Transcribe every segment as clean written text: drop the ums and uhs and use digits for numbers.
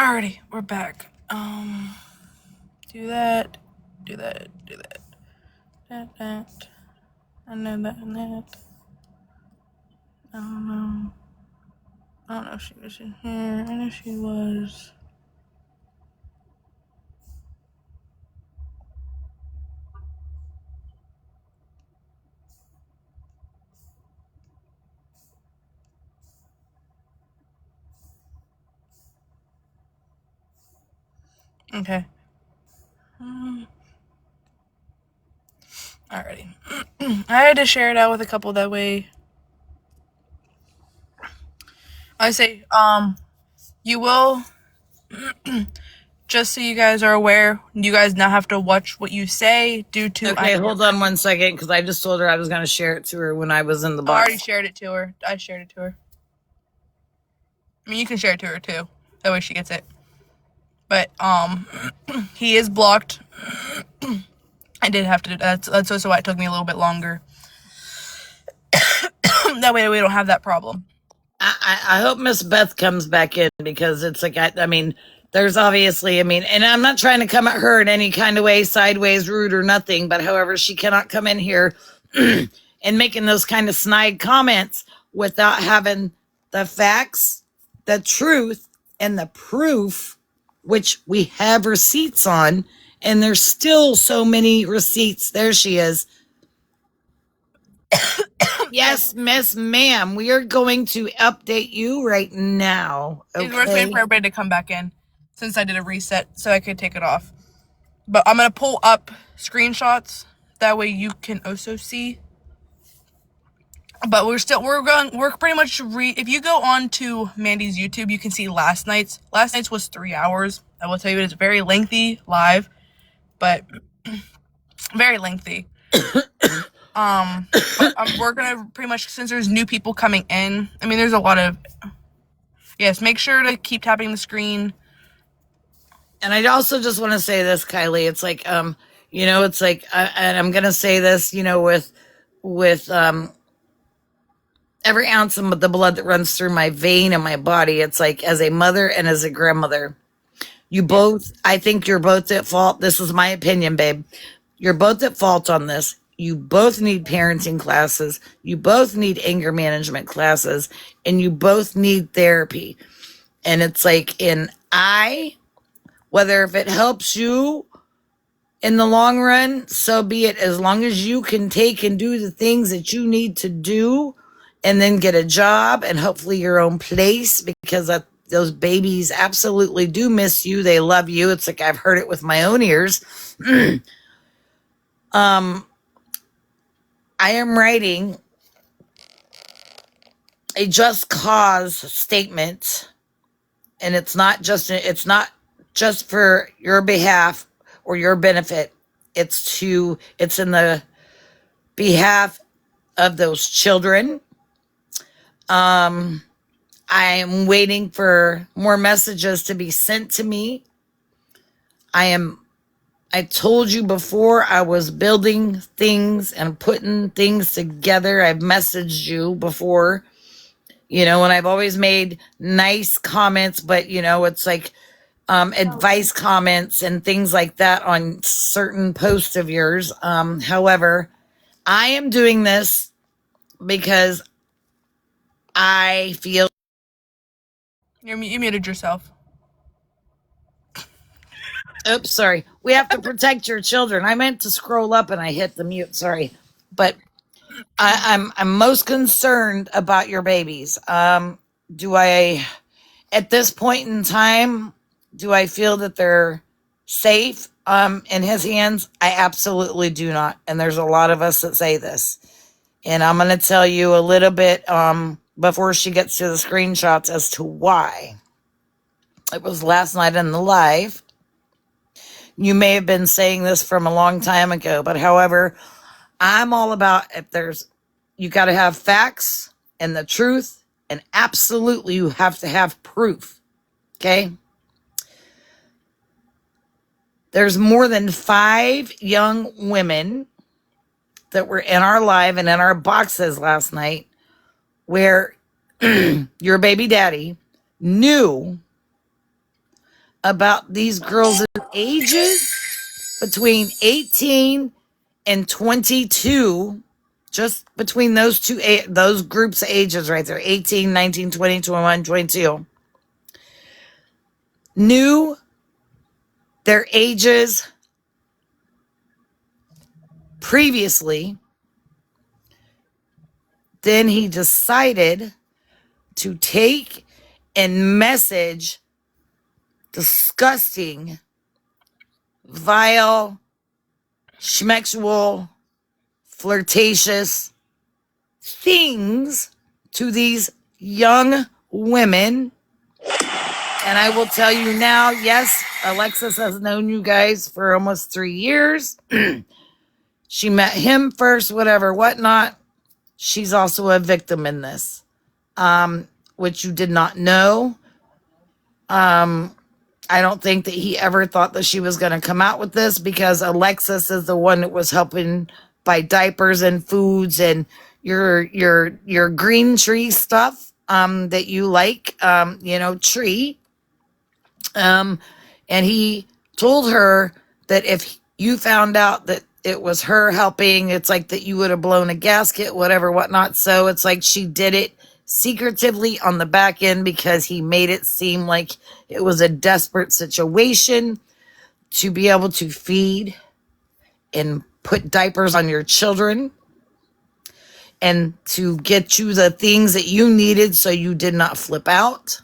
Alrighty, we're back. Do that, do that, do that, that, and then that, and that. I don't know. I don't know if she was in here. I know she was. Okay. Alrighty. I had to share it out with a couple that way. I say, you will, just so you guys are aware, you guys now have to watch what you say due to. Okay, hold on 1 second, because I just told her I was going to share it to her when I was in the box. I already shared it to her. I shared it to her. I mean, you can share it to her too. That way she gets it. But, he is blocked. I did have to, that's also why it took me a little bit longer. That way we don't have that problem. I hope Miss Beth comes back in, because it's like, I mean, there's obviously, and I'm not trying to come at her in any kind of way, sideways, rude or nothing, but however, she cannot come in here and making those kind of snide comments without having the facts, the truth, and the proof, which we have receipts on, and there's still so many receipts. There she is. Yes, Miss Ma'am, we are going to update you right now. Okay. We're just waiting for everybody to come back in, since I did a reset, so I could take it off. But I'm going to pull up screenshots, that way you can also see. But we're pretty much, if you go on to Mandy's YouTube, you can see last night's. Last night's was 3 hours. I will tell you, it's very lengthy live, but very lengthy. We're gonna pretty much, since there's new people coming in, there's a lot of, yes, make sure to keep tapping the screen. And I also just want to say this, Kylie, it's like, it's like, and I'm going to say this, with every ounce of the blood that runs through my vein and my body, it's like, as a mother and as a grandmother, I think you're both at fault. This is my opinion, babe. You're both at fault on this. You both need parenting classes. You both need anger management classes, and you both need therapy. And it's like, whether if it helps you in the long run, so be it, as long as you can take and do the things that you need to do, and then get a job and hopefully your own place, because those babies absolutely do miss you. They love you. It's like, I've heard it with my own ears. I am writing a just cause statement, and it's not just for your behalf or your benefit. It's in the behalf of those children. I am waiting for more messages to be sent to me. I told you before, I was building things and putting things together. I've messaged you before, and I've always made nice comments, but it's like, advice comments and things like that on certain posts of yours. However, I am doing this because I feel. You muted yourself. Oops, sorry. We have to protect your children. I meant to scroll up and I hit the mute. Sorry. But I'm most concerned about your babies. At this point in time, do I feel that they're safe in his hands? I absolutely do not. And there's a lot of us that say this. And I'm going to tell you a little bit before she gets to the screenshots as to why. It was last night in the live. You may have been saying this from a long time ago, but however, I'm all about, you got to have facts and the truth, and absolutely you have to have proof. Okay? There's more than 5 young women that were in our live and in our boxes last night where your baby daddy knew about these girls' ages between 18 and 22, just between those groups of ages right there, 18, 19, 20, 21, 22, knew their ages previously. Then he decided to take and message disgusting, vile, schmexual, flirtatious things to these young women. And I will tell you now, yes, Alexis has known you guys for almost 3 years. She met him first, whatever, whatnot. She's also a victim in this, which you did not know. I don't think that he ever thought that she was going to come out with this, because Alexis is the one that was helping buy diapers and foods and your green tree stuff that you like, tree. And he told her that if you found out that it was her helping, it's like that you would have blown a gasket, whatever, whatnot. So it's like she did it secretively on the back end, because he made it seem like it was a desperate situation to be able to feed and put diapers on your children and to get you the things that you needed so you did not flip out.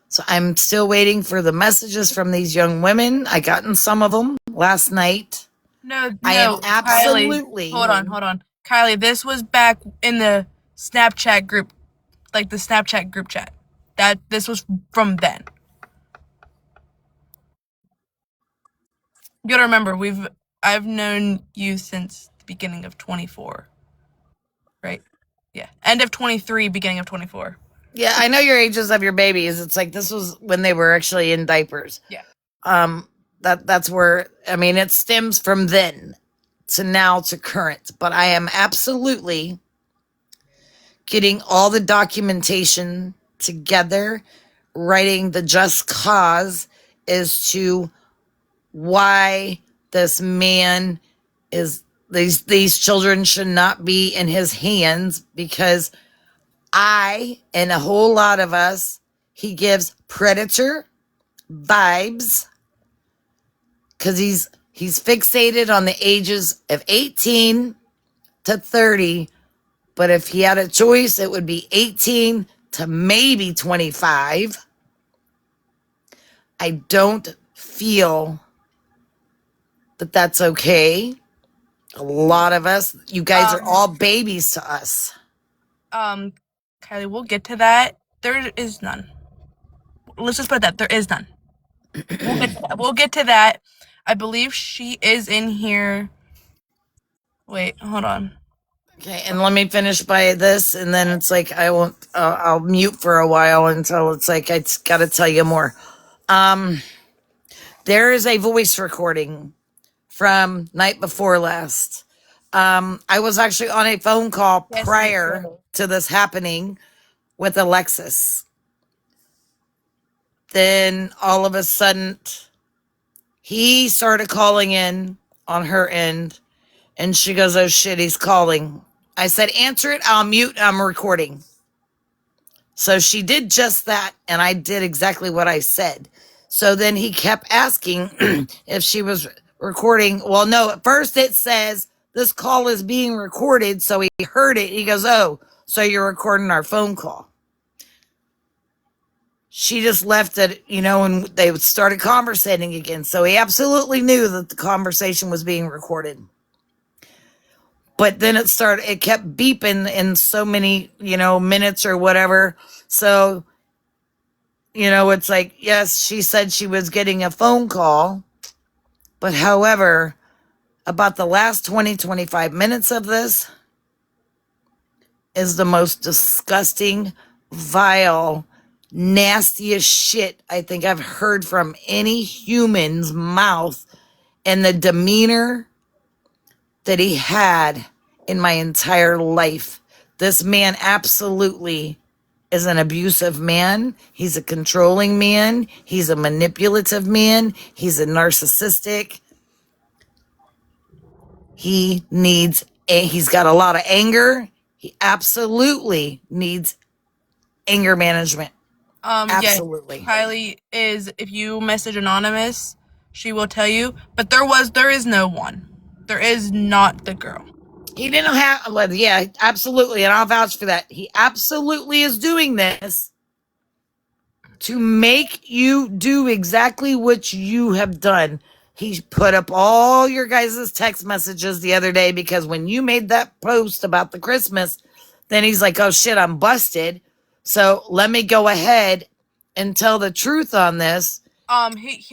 So I'm still waiting for the messages from these young women. I gotten some of them last night. No, I am absolutely. Kylie, hold on. Kylie, this was back in the Snapchat group, like the Snapchat group chat. This was from then. You gotta remember, I've known you since the beginning of 24. Right? Yeah. End of 23, beginning of 24. Yeah, I know your ages of your babies. It's like this was when they were actually in diapers. Yeah. That's where, I mean, it stems from then to now to current. But I am absolutely getting all the documentation together, writing the just cause as to why this man is, these children should not be in his hands, because I and a whole lot of us, he gives predator vibes, because he's fixated on the ages of 18 to 30. But if he had a choice, it would be 18 to maybe 25. I don't feel that that's okay. A lot of us, you guys are all babies to us. Kylie, we'll get to that. There is none. Let's just put that. There is none. We'll get to that. I believe she is in here. Wait, hold on. Okay, and let me finish by this, and then it's like I won't. I'll mute for a while until it's like I got to tell you more. There is a voice recording from night before last. I was actually on a phone call prior to this happening with Alexis. Then all of a sudden, he started calling in on her end, and she goes, "Oh shit, he's calling." I said, "Answer it. I'll mute. I'm recording." So she did just that, and I did exactly what I said. So then he kept asking if she was recording. Well, no, at first it says this call is being recorded. So he heard it. He goes, "Oh, so you're recording our phone call." She just left it, and they started conversating again. So he absolutely knew that the conversation was being recorded. But then it kept beeping in so many, minutes or whatever. So, it's like, yes, she said she was getting a phone call. But however, about the last 20, 25 minutes of this is the most disgusting, vile, nastiest shit I think I've heard from any human's mouth, and the demeanor that he had in my entire life. This man absolutely is an abusive man. He's a controlling man. He's a manipulative man. He's a narcissistic. He's got a lot of anger. He absolutely needs anger management. Yeah, Absolutely. Kylie is, if you message anonymous, she will tell you. But there is no one. There is not the girl. He didn't have, well, yeah, absolutely. And I'll vouch for that. He absolutely is doing this to make you do exactly what you have done. He put up all your guys' text messages the other day because when you made that post about the Christmas, then he's like, oh shit, I'm busted. So let me go ahead and tell the truth on this. Anonymous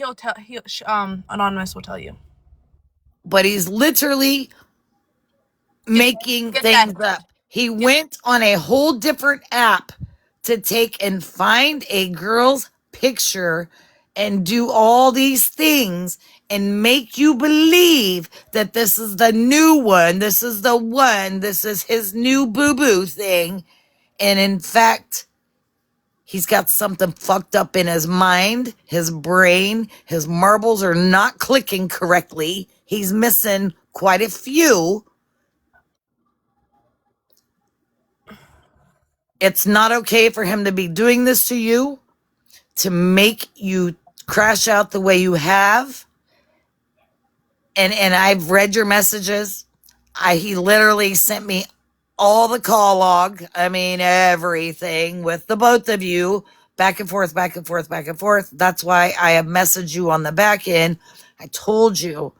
will tell you. But he's literally making Get that. things up. He went on a whole different app to take and find a girl's picture and do all these things and make you believe that this is the new one. This is the one. This is his new boo-boo thing. And in fact, he's got something fucked up in his mind, his brain. His marbles are not clicking correctly. He's missing quite a few. It's not okay for him to be doing this to you, to make you crash out the way you have. And I've read your messages. He literally sent me all the call log. I mean, everything with the both of you, back and forth, back and forth, back and forth. That's why I have messaged you on the back end. I told you,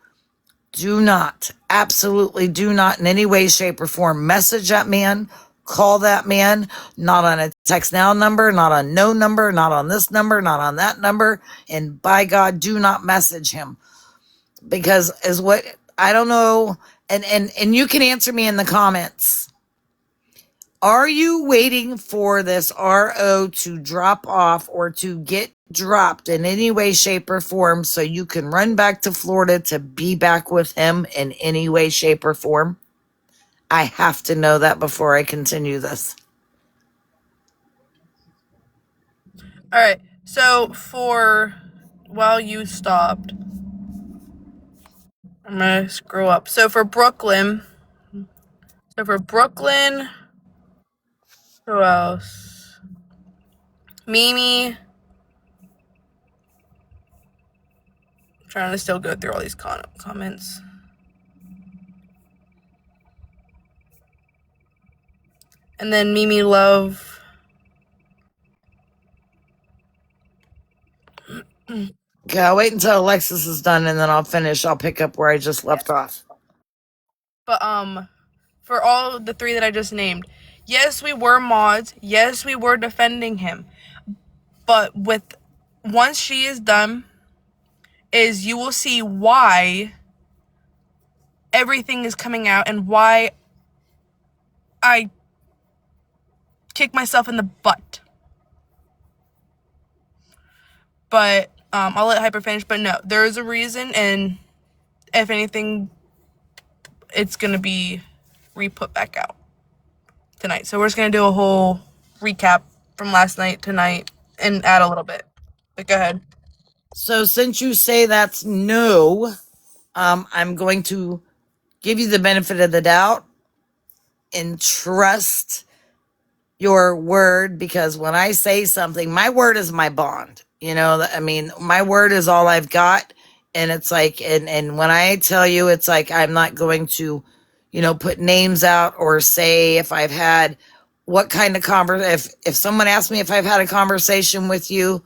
do not, absolutely do not in any way, shape, or form message that man, call that man, not on a text now number, not on no number, not on this number, not on that number. And by God, do not message him. Because is what I don't know, and you can answer me in the comments. Are you waiting for this RO to drop off or to get dropped in any way, shape, or form so you can run back to Florida to be back with him in any way, shape, or form? I have to know that before I continue this. All right. So while you stopped, I'm gonna scroll up. So for Brooklyn, who else? Mimi. I'm trying to still go through all these comments. And then Mimi Love. Okay, I'll wait until Alexis is done and then I'll finish. I'll pick up where I just left off. But for all the three that I just named, yes, we were mods. Yes, we were defending him. But once she is done, is you will see why everything is coming out and why I kick myself in the butt. But I'll let Hyper finish. But no, there is a reason, and if anything, it's gonna be re-put back out tonight. So we're just gonna do a whole recap from last night tonight and add a little bit. But go ahead. So since you say that's no, I'm going to give you the benefit of the doubt and trust your word, because when I say something, my word is my bond. You know, I mean, my word is all I've got. And it's like, and when I tell you, it's like, I'm not going to, put names out or say if I've had what kind of if someone asks me if I've had a conversation with you,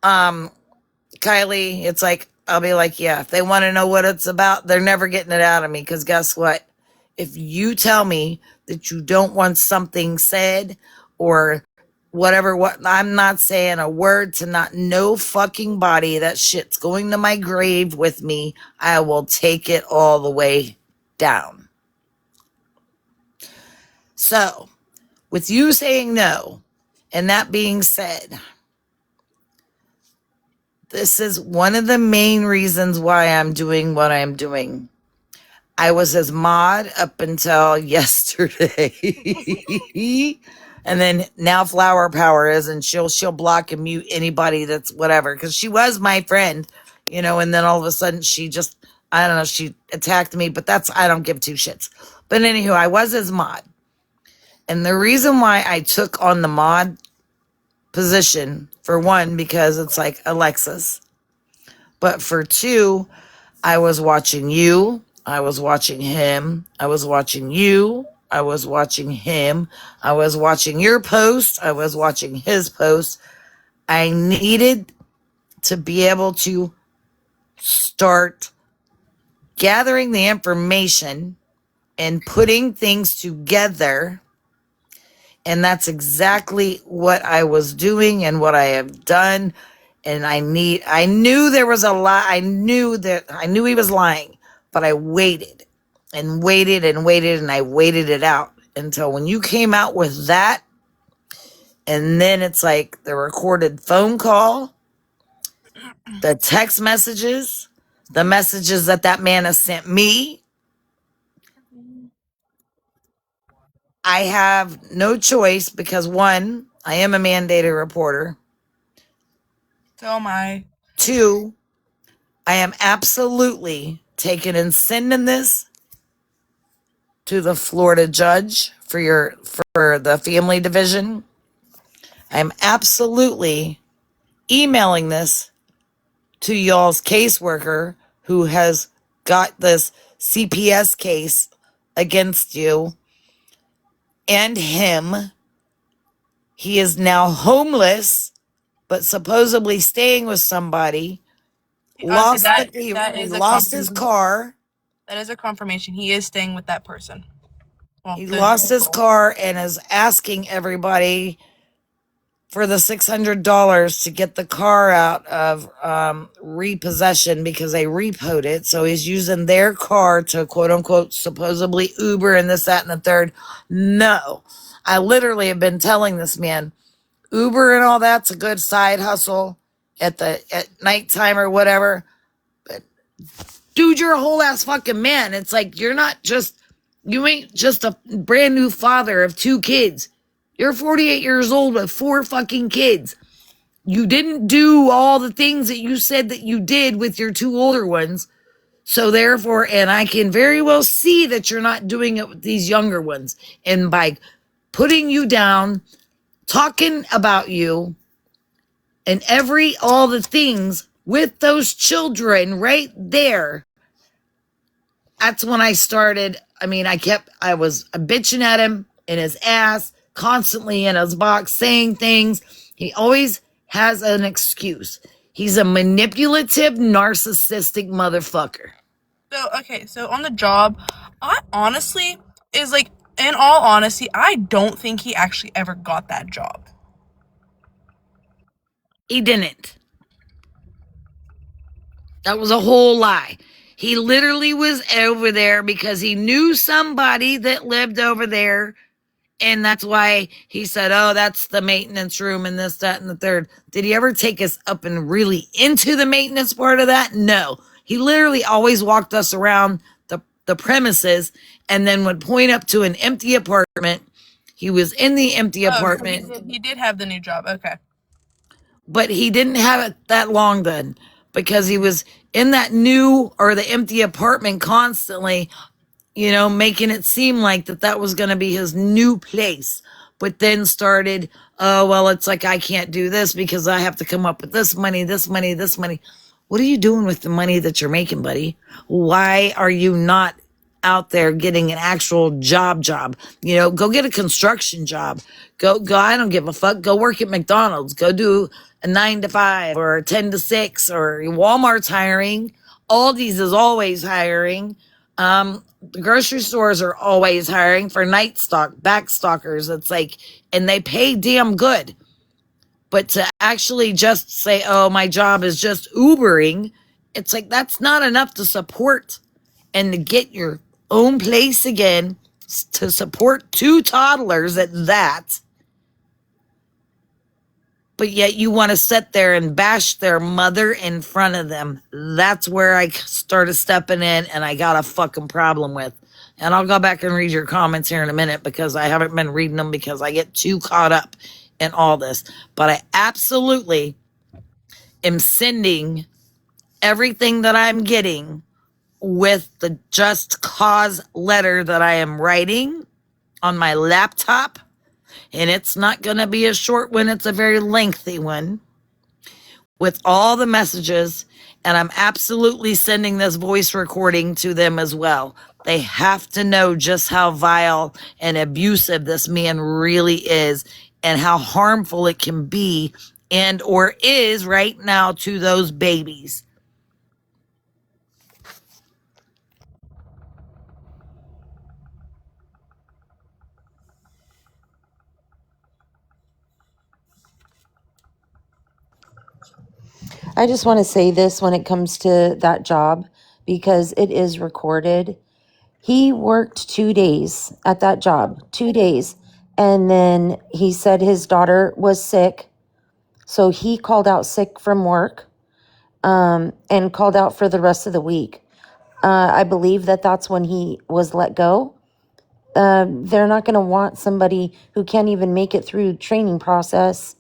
Kylie, it's like, I'll be like, yeah, if they want to know what it's about, they're never getting it out of me. Because guess what? If you tell me that you don't want something said or whatever, I'm not saying a word to not no fucking body. That shit's going to my grave with me. I will take it all the way down. So, with you saying no, and that being said, this is one of the main reasons why I'm doing what I'm doing. I was his mod up until yesterday. And then now Flower Power is, and she'll block and mute anybody that's whatever. Because she was my friend, and then all of a sudden she just, I don't know, she attacked me. But that's, I don't give two shits. But anywho, I was his mod. And the reason why I took on the mod position, for one, because it's like Alexis. But for two, I was watching you. I was watching him. I was watching you. I was watching him. I was watching your post. I was watching his post. I needed to be able to start gathering the information and putting things together. And that's exactly what I was doing and what I have done. And I knew there was a lie. I knew he was lying, but I waited and waited and waited, and I waited it out until when you came out with that. And then it's like the recorded phone call, the text messages, the messages that man has sent me. I have no choice because one, I am a mandated reporter. So am I. Two, I am absolutely taking and sending this to the Florida judge for the family division. I'm absolutely emailing this to y'all's caseworker who has got this CPS case against you and him. He is now homeless, but supposedly staying with somebody. Honestly, He that is a lost his confirmation. car. That is a confirmation. He is staying with that person. Well, He lost his car and is asking everybody for the $600 to get the car out of repossession because they repoed it. So he's using their car to quote unquote supposedly Uber and this, that, and the third. No, I literally have been telling this man, Uber and all that's a good side hustle at nighttime or whatever. But dude, you're a whole ass fucking man. It's like you ain't just a brand new father of two kids. You're 48 years old with 4 fucking kids. You didn't do all the things that you said that you did with your 2 older ones. So therefore, and I can very well see that you're not doing it with these younger ones. And by putting you down, talking about you, and all the things with those children right there, that's when I started. I mean, I was bitching at him in his ass, constantly in his box, saying things. He always has an excuse. He's a manipulative, narcissistic motherfucker. So on the job, I honestly is like, in all honesty, I don't think he actually ever got that job. He didn't. That was a whole lie. He literally was over there because he knew somebody that lived over there. And that's why he said, oh, that's the maintenance room and this, that, and the third. Did he ever take us up and really into the maintenance part of that? No. He literally always walked us around the premises and then would point up to an empty apartment. He was in the empty apartment. So he did have the new job. Okay. But he didn't have it that long then because he was in that the empty apartment constantly, making it seem like that was going to be his new place. But then started, oh, well, it's like I can't do this because I have to come up with this money, this money, this money. What are you doing with the money that you're making, buddy? Why are you not out there getting an actual job? Go get a construction job. Go, I don't give a fuck. Go work at McDonald's. Go do a 9 to 5 or a 10 to 6 or Walmart's hiring. Aldi's is always hiring. The grocery stores are always hiring for night stock, back stockers. It's like, and they pay damn good. But to actually just say, oh, my job is just Ubering, it's like that's not enough to support and to get your own place again, to support 2 toddlers at that. But yet you want to sit there and bash their mother in front of them. That's where I started stepping in and I got a fucking problem with. And I'll go back and read your comments here in a minute because I haven't been reading them because I get too caught up in all this. But I absolutely am sending everything that I'm getting with the just cause letter that I am writing on my laptop. And it's not going to be a short one, it's a very lengthy one with all the messages. And I'm absolutely sending this voice recording to them as well. They have to know just how vile and abusive this man really is and how harmful it can be and or is right now to those babies. I just want to say this when it comes to that job because it is recorded. He worked 2 days at that job, 2 days. And then he said his daughter was sick. So he called out sick from work and called out for the rest of the week. I believe that that's when he was let go. They're not going to want somebody who can't even make it through training process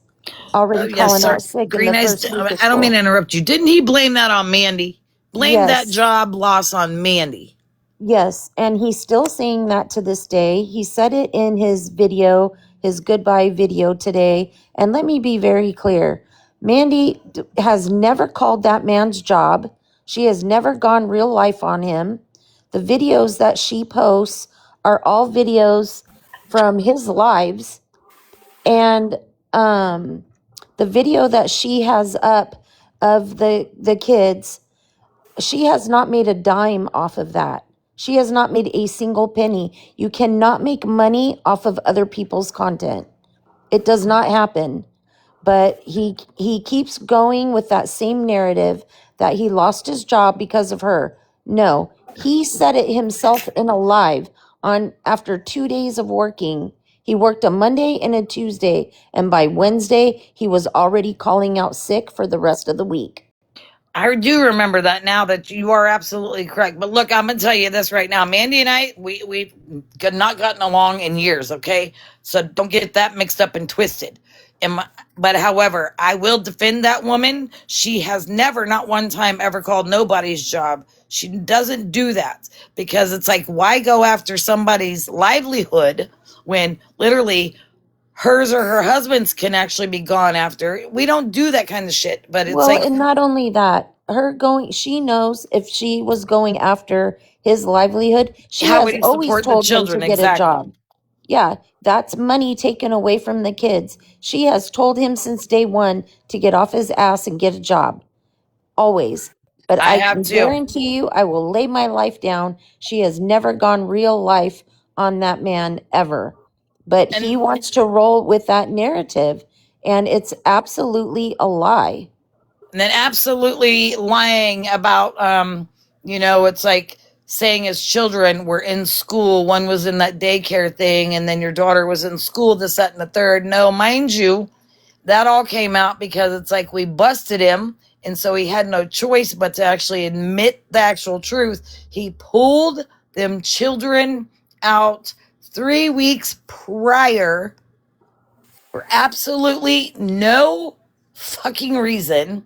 already Yes, calling sir. out sick in Green the Eyes, first week of I don't mean to school. interrupt you. Didn't he blame that on Mandy? Blame that Yes. job loss on Mandy. Yes, and he's still saying that to this day. He said it in his video, his goodbye video today. And let me be very clear. Mandy has never called that man's job. She has never gone real life on him. The videos that she posts are all videos from his lives. And the video that she has up of the kids, she has not made a dime off of that. She has not made a single penny. You cannot make money off of other people's content. It does not happen. But he keeps going with that same narrative that he lost his job because of her. No, he said it himself in a live on after 2 days of working. He worked a Monday and a Tuesday, and by Wednesday he was already calling out sick for the rest of the week. I do remember that now that you are absolutely correct. But look, I'm gonna tell you this right now. Mandy and I, we've not gotten along in years, okay? So don't get that mixed up and twisted. But however, I will defend that woman. She has never, not one time, ever called nobody's job. She doesn't do that because it's like, why go after somebody's livelihood when literally hers or her husband's can actually be gone after? We don't do that kind of shit. But it's Well, like, and not only that, she knows if she was going after his livelihood, she how has would he always support the told him to children? get a Exactly. job. Yeah, that's money taken away from the kids. She has told him since day one to get off his ass and get a job. Always. But I I have can too. guarantee you, I will lay my life down. She has never gone real life on that man ever. But he And wants to roll with that narrative, and it's absolutely a lie. then absolutely lying about, it's like saying his children were in school. One was in that daycare thing, and then your daughter was in school, this, that, and the third. No, mind you, that all came out because it's like we busted him. And so he had no choice but to actually admit the actual truth. He pulled them children out 3 weeks prior for absolutely no fucking reason.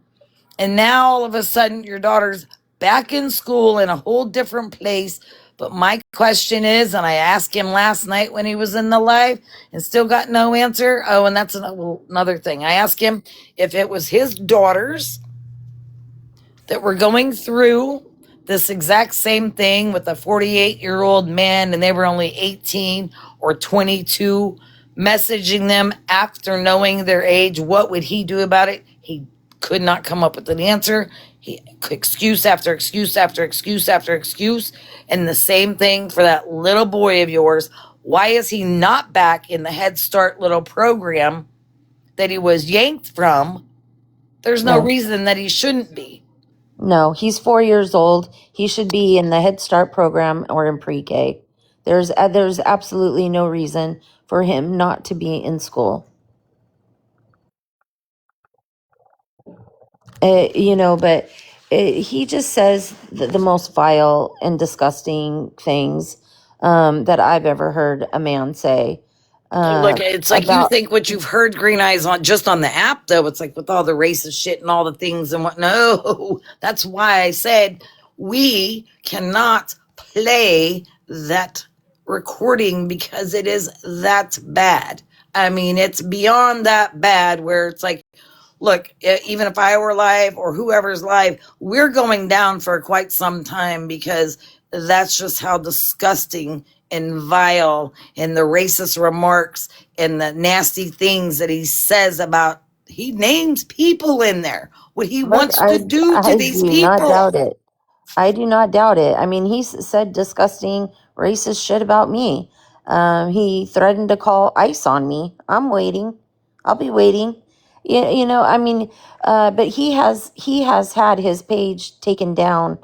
And now all of a sudden your daughter's back in school in a whole different place. But my question is, and I asked him last night when he was in the live and still got no answer. Oh, and that's another thing. I asked him if it was his daughters that were going through this exact same thing with a 48-year-old man and they were only 18 or 22, messaging them after knowing their age. What would he do about it? He could not come up with an answer. He excuse after excuse after excuse after excuse. And the same thing for that little boy of yours. Why is he not back in the Head Start little program that he was yanked from? There's no No. reason that he shouldn't be. No, he's 4 years old. He should be in the Head Start program or in pre-K. There's absolutely no reason for him not to be in school. But he just says the most vile and disgusting things. that I've ever heard a man say. Look, it's like you About think what you've heard Green Eyes on just on the app, though. It's like with all the racist shit and all the things and what. No, that's why I said we cannot play that recording because it is that bad. I mean, it's beyond that bad where it's like, look, even if I were live or whoever's live, we're going down for quite some time because that's just how disgusting and vile and the racist remarks and the nasty things that he says about, he names people in there, what he Look, wants to do to I these do not people. doubt it. I do not doubt it. I mean, he said disgusting, racist shit about me. He threatened to call ICE on me. I'm waiting. I'll be waiting. You know, I mean, but he has had his page taken down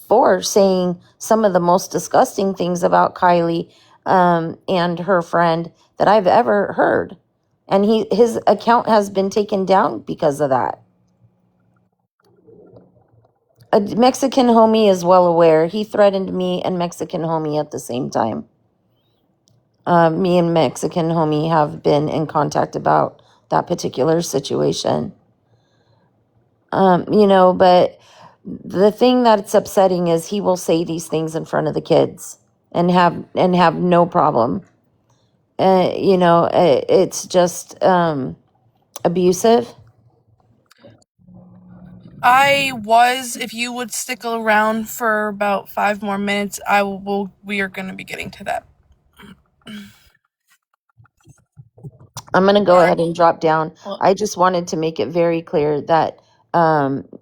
for saying some of the most disgusting things about Kylie and her friend that I've ever heard. And his account has been taken down because of that. A Mexican homie is well aware. He threatened me and Mexican homie at the same time. Me and Mexican homie have been in contact about that particular situation. You know, but the thing that's upsetting is he will say these things in front of the kids and have no problem. You know, it's just abusive. If you would stick around for about 5 more minutes, we are going to be getting to that. I'm going to go All right. ahead and drop down. Well, I just wanted to make it very clear that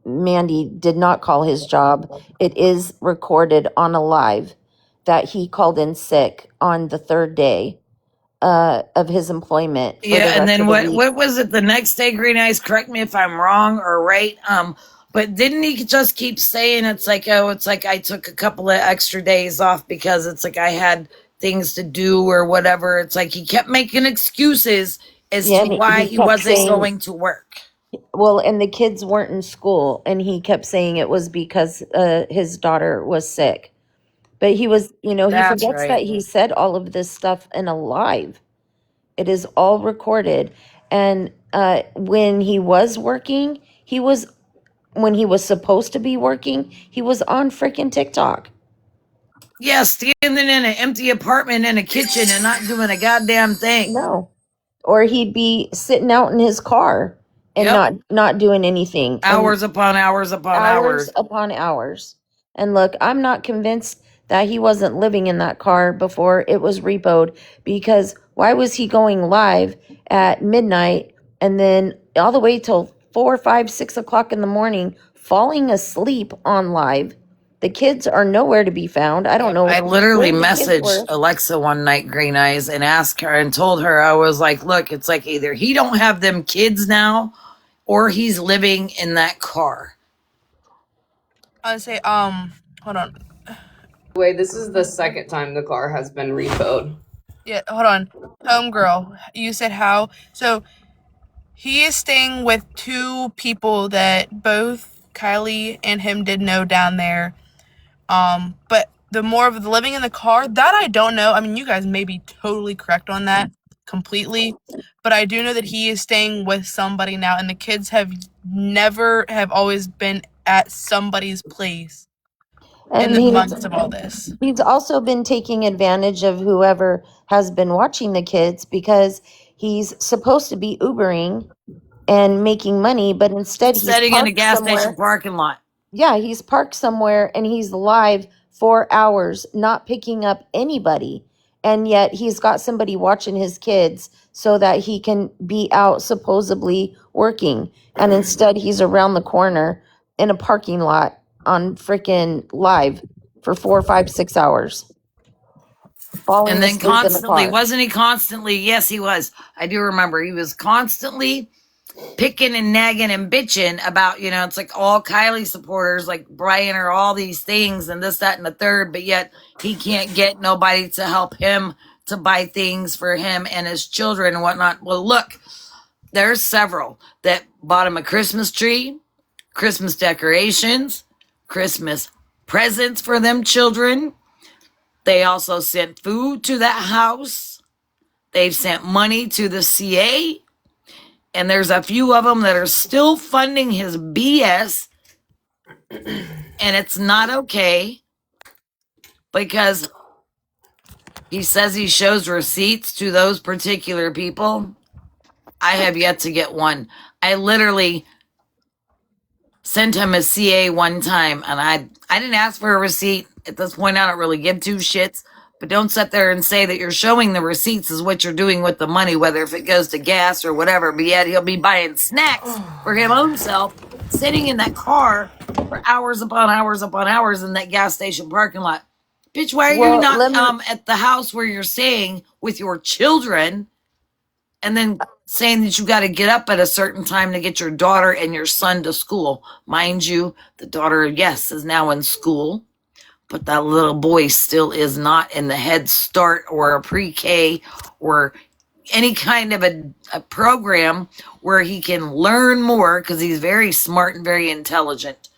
Mandy did not call his job. It is recorded on a live that he called in sick on the third day of his employment for the Yeah, and rest then of the week. what was it the next day, Green Eyes? Correct me if I'm wrong or right. But didn't he just keep saying it's like, oh, it's like I took a couple of extra days off because it's like I had things to do or whatever. It's like he kept making excuses as Yeah, to and why he he kept wasn't saying, going to work. well, and the kids weren't in school, and he kept saying it was because his daughter was sick. But he was, you know, he That's forgets that right. he said all of this stuff in a live. It is all recorded. And when he was working, when he was supposed to be working, he was on freaking TikTok. Yeah, standing in an empty apartment in a kitchen and not doing a goddamn thing. No. Or he'd be sitting out in his car and Yep. not doing anything. And Hours upon hours upon hours hours. upon hours. And look, I'm not convinced that he wasn't living in that car before it was repoed, because why was he going live at midnight and then all the way till 4, 5, 6 o'clock in the morning, falling asleep on live? The kids are nowhere to be found. I don't Yep. know I literally where the kids messaged were. Alexa one night, Green Eyes, and asked her and told her, I was like, look, it's like either he don't have them kids now or he's living in that car. I would say, hold on. Way, this is the second time the car has been repoed. Yeah, hold on. Homegirl, you said how? So he is staying with two people that both Kylie and him did know down there. But the more of the living in the car, that I don't know. I mean, you guys may be totally correct on that completely, but I do know that he is staying with somebody now, and the kids have always been at somebody's place in And the months of all this. he's also been taking advantage of whoever has been watching the kids, because he's supposed to be Ubering and making money, but instead he's Sitting in a parked gas station somewhere. parking lot. Yeah, he's parked somewhere and he's live for hours, not picking up anybody. And yet he's got somebody watching his kids so that he can be out supposedly working. And instead he's around the corner in a parking lot on freaking live for 4, 5, 6 hours, And falling then asleep in the constantly, car. wasn't he constantly? Yes, he was. I do remember he was constantly picking and nagging and bitching about, it's like all Kylie supporters, like Brian, or all these things and this, that, and the third, but yet he can't get nobody to help him to buy things for him and his children and whatnot. Well, look, there's several that bought him a Christmas tree, Christmas decorations, Christmas presents for them children. They also sent food to that house. They've sent money to the CA. And there's a few of them that are still funding his BS. And it's not okay because he says he shows receipts to those particular people. I have yet to get one. I literally sent him a CA one time, and I didn't ask for a receipt. At this point, I don't really give two shits. But don't sit there and say that you're showing the receipts is what you're doing with the money, whether if it goes to gas or whatever. But yet he'll be buying snacks for him himself, sitting in that car for hours upon hours upon hours in that gas station parking lot. Bitch, why are you Well, not let me at the house where you're staying with your children, and then saying that you got to get up at a certain time to get your daughter and your son to school? Mind you, the daughter, yes, is now in school, but that little boy still is not in the Head Start or a pre-K or any kind of a program where he can learn more, because he's very smart and very intelligent.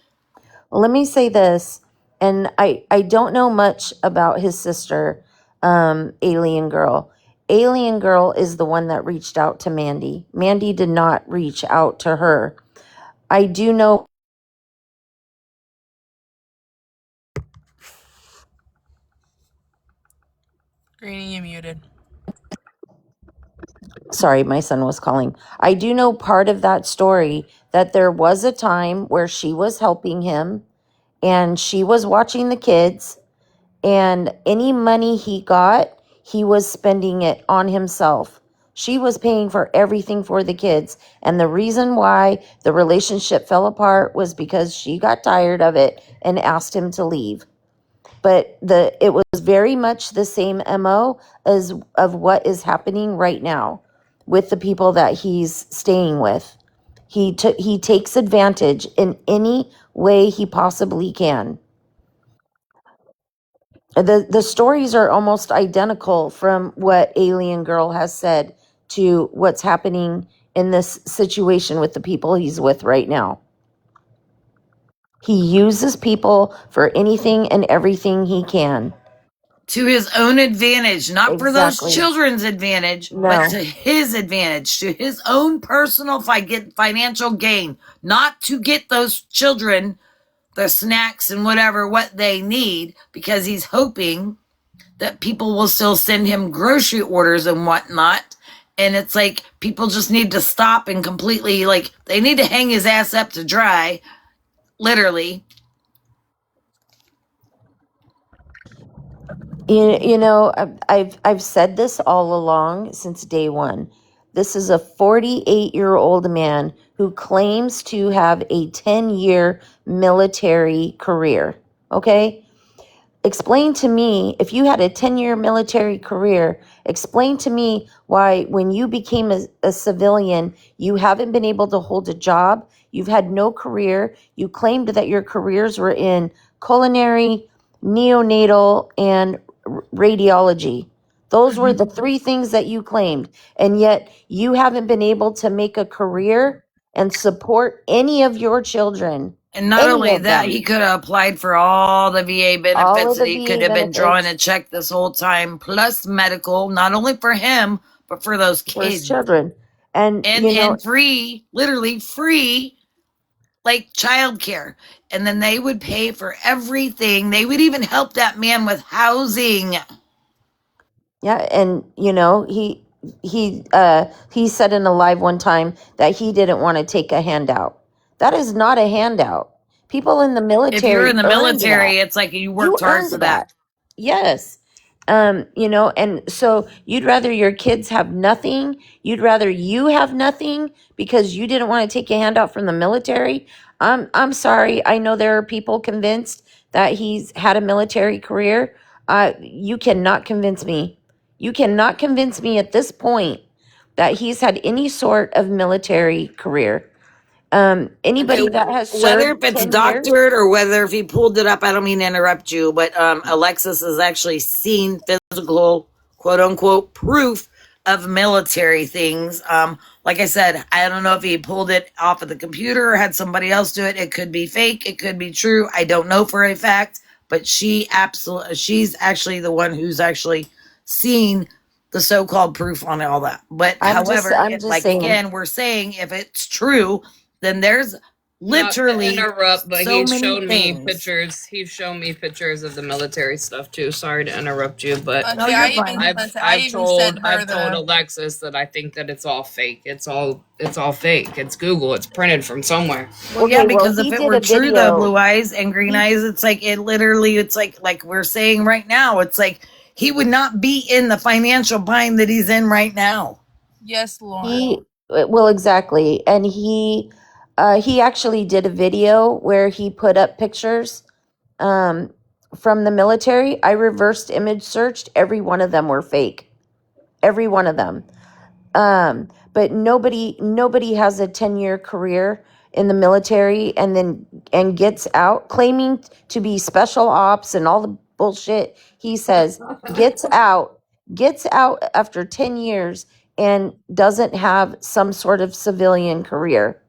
let me say this, and I don't know much about his sister, Alien Girl. Alien Girl is the one that reached out to Mandy. Mandy did not reach out to her. I do know. Greenie, you muted. Sorry, my son was calling. I do know part of that story, that there was a time where she was helping him and she was watching the kids, and any money he got, he was spending it on himself. She was paying for everything for the kids. And the reason why the relationship fell apart was because she got tired of it and asked him to leave. But it was very much the same MO as of what is happening right now with the people that he's staying with. He takes advantage in any way he possibly can. The stories are almost identical from what Alien Girl has said to what's happening in this situation with the people he's with right now. He uses people for anything and everything he can. To his own advantage, not for those Exactly. children's advantage, No. but to his advantage, to his own personal financial gain, not to get those children the snacks and whatever what they need, because he's hoping that people will still send him grocery orders and whatnot. And it's like, people just need to stop and completely, like, they need to hang his ass up to dry, literally. You know, I've said this all along since day one. This is a 48-year-old man who claims to have a 10-year military career. Okay? Explain to me, if you had a 10-year military career, explain to me why when you became a civilian, you haven't been able to hold a job, you've had no career, you claimed that your careers were in culinary, neonatal, and radiology. Those were the three things that you claimed, and yet you haven't been able to make a career and support any of your children. And not Any only of that, them. he could have applied for all the VA All benefits of that the he VA could have been drawing a benefits check this whole time, plus medical, not only for him, but for those for his kids. children. And, And free, literally free, like childcare. And then they would pay for everything. They would even help that man with housing. yeah, and he said in a live one time that he didn't want to take a handout. That is not a handout. People in the If you're military in the earned military, that. it's like you You worked hard earned for that. that. Yes. And so you'd rather your kids have nothing, you'd rather you have nothing because you didn't want to take a handout from the military. I'm sorry. I know there are people convinced that he's had a military career. You cannot convince me. You cannot convince me at this point that he's had any sort of military career. Anybody that has Whether served if it's 10 years. doctored or whether if he pulled it up, I don't mean to interrupt you, but Alexis has actually seen physical, quote unquote, proof of military things. Like I said, I don't know if he pulled it off of the computer or had somebody else do it. It could be fake. It could be true. I don't know for a fact, but she's actually the one who's actually seen the so-called proof on all that. But I'm just however, like saying. again, we're saying if it's true, then there's Not to literally interrupt, but so he's many shown me things. pictures. He's shown me pictures of the military stuff too. Sorry to interrupt you, but No, See, you're fine. I even sent her I've told the. Alexis that I think that it's all fake. It's all fake. It's Google. It's printed from somewhere. Well, yeah, Okay, well, because if he it did were a true though, video. blue eyes and green He eyes, it's like it literally, it's like we're saying right now, it's like he would not be in the financial bind that he's in right now. Yes, Lord. he well, exactly, and he actually did a video where he put up pictures from the military. I reversed image searched. Every one of them were fake. Every one of them. But nobody has a 10-year career in the military and gets out claiming to be special ops and all the bullshit he says, gets out after 10 years and doesn't have some sort of civilian career.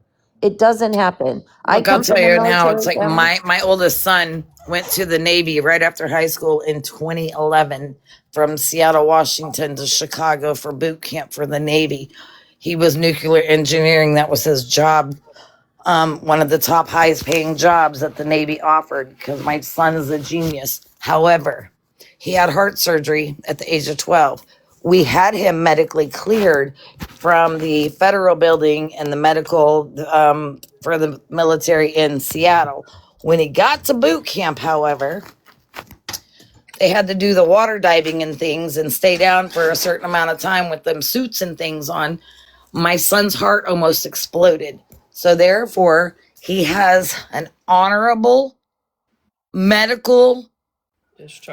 It doesn't happen. I Look, I'll come tell from a you now, it's military like family. my oldest son went to the Navy right after high school in 2011 from Seattle, Washington to Chicago for boot camp for the Navy. He was nuclear engineering. That was his job. One of the top highest paying jobs that the Navy offered because my son is a genius. However, he had heart surgery at the age of 12. We had him medically cleared from the federal building and the medical for the military in Seattle. When he got to boot camp, however, they had to do the water diving and things and stay down for a certain amount of time with them suits and things on. My son's heart almost exploded. So therefore, he has an honorable medical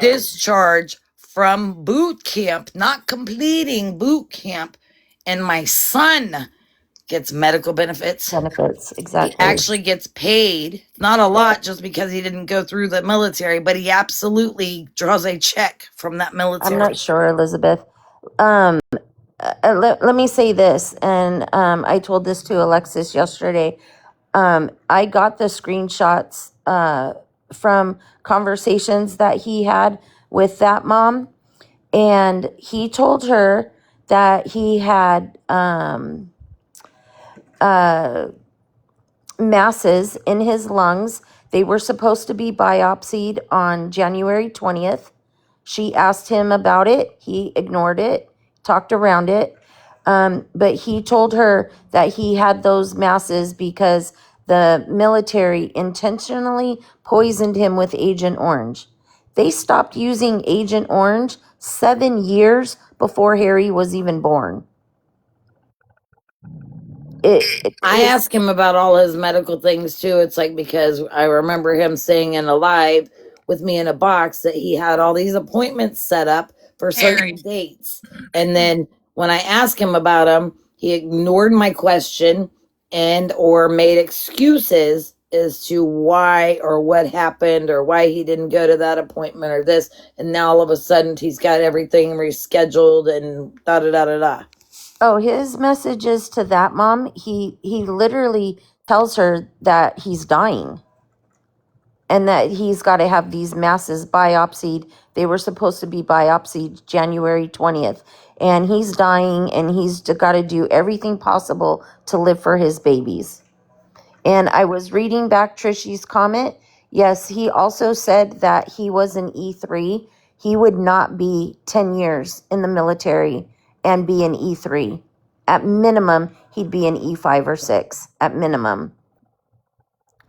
discharge from boot camp, not completing boot camp. And my son gets medical benefits. Benefits, He exactly. actually gets paid, not a lot just because he didn't go through the military, but he absolutely draws a check from that military. I'm not sure, Elizabeth. Let me say this, and I told this to Alexis yesterday. I got the screenshots from conversations that he had with that mom, and he told her that he had masses in his lungs. They were supposed to be biopsied on January 20th. She asked him about it. He ignored it, talked around it. But he told her that he had those masses because the military intentionally poisoned him with Agent Orange. They stopped using Agent Orange 7 years before Harry was even born. I asked him about all his medical things too. It's like because I remember him saying in a live with me in a box that he had all these appointments set up for certain dates. And then when I asked him about them, he ignored my question and or made excuses as to why or what happened or why he didn't go to that appointment or this. And now all of a sudden he's got everything rescheduled and da da da da da. Oh, his messages to that mom, he literally tells her that he's dying and that he's got to have these masses biopsied. They were supposed to be biopsied January 20th, and he's dying, and he's got to do everything possible to live for his babies. And I was reading back Trishy's comment. Yes, he also said that he was an E3. He would not be 10 years in the military and be an E3. At minimum, he'd be an E5 or 6, at minimum.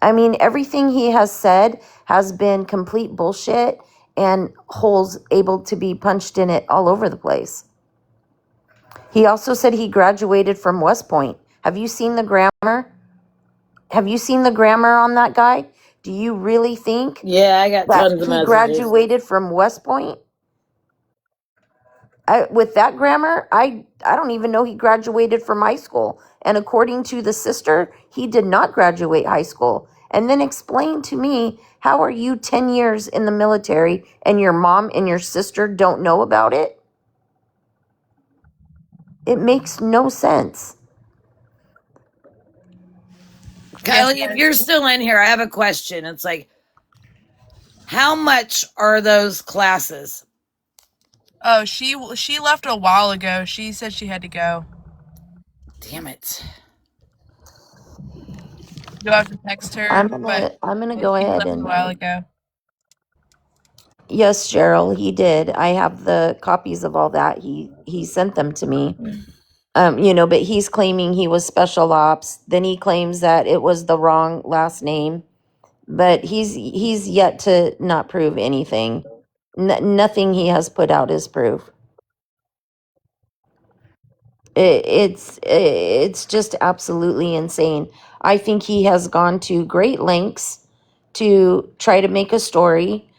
I mean, everything he has said has been complete bullshit and holes able to be punched in it all over the place. He also said he graduated from West Point. Have you seen the grammar? Have you seen the grammar on that guy? Do you really think Yeah, I got that tons of he messages. graduated from West Point? With that grammar, I don't even know he graduated from high school. And according to the sister, he did not graduate high school. And then explain to me, how are you 10 years in the military and your mom and your sister don't know about it? It makes no sense. Kylie, if you're still in here, I have a question. It's like, How much are those classes? Oh, she left a while ago. She said she had to go. Damn it. You'll have to text her, but I'm gonna yeah, go she ahead left a and while ago. yes, Cheryl, he did. I have the copies of all that. He sent them to me. But he's claiming he was special ops. Then he claims that it was the wrong last name. But he's yet to not prove anything. Nothing he has put out is proof. It's just absolutely insane. I think he has gone to great lengths to try to make a story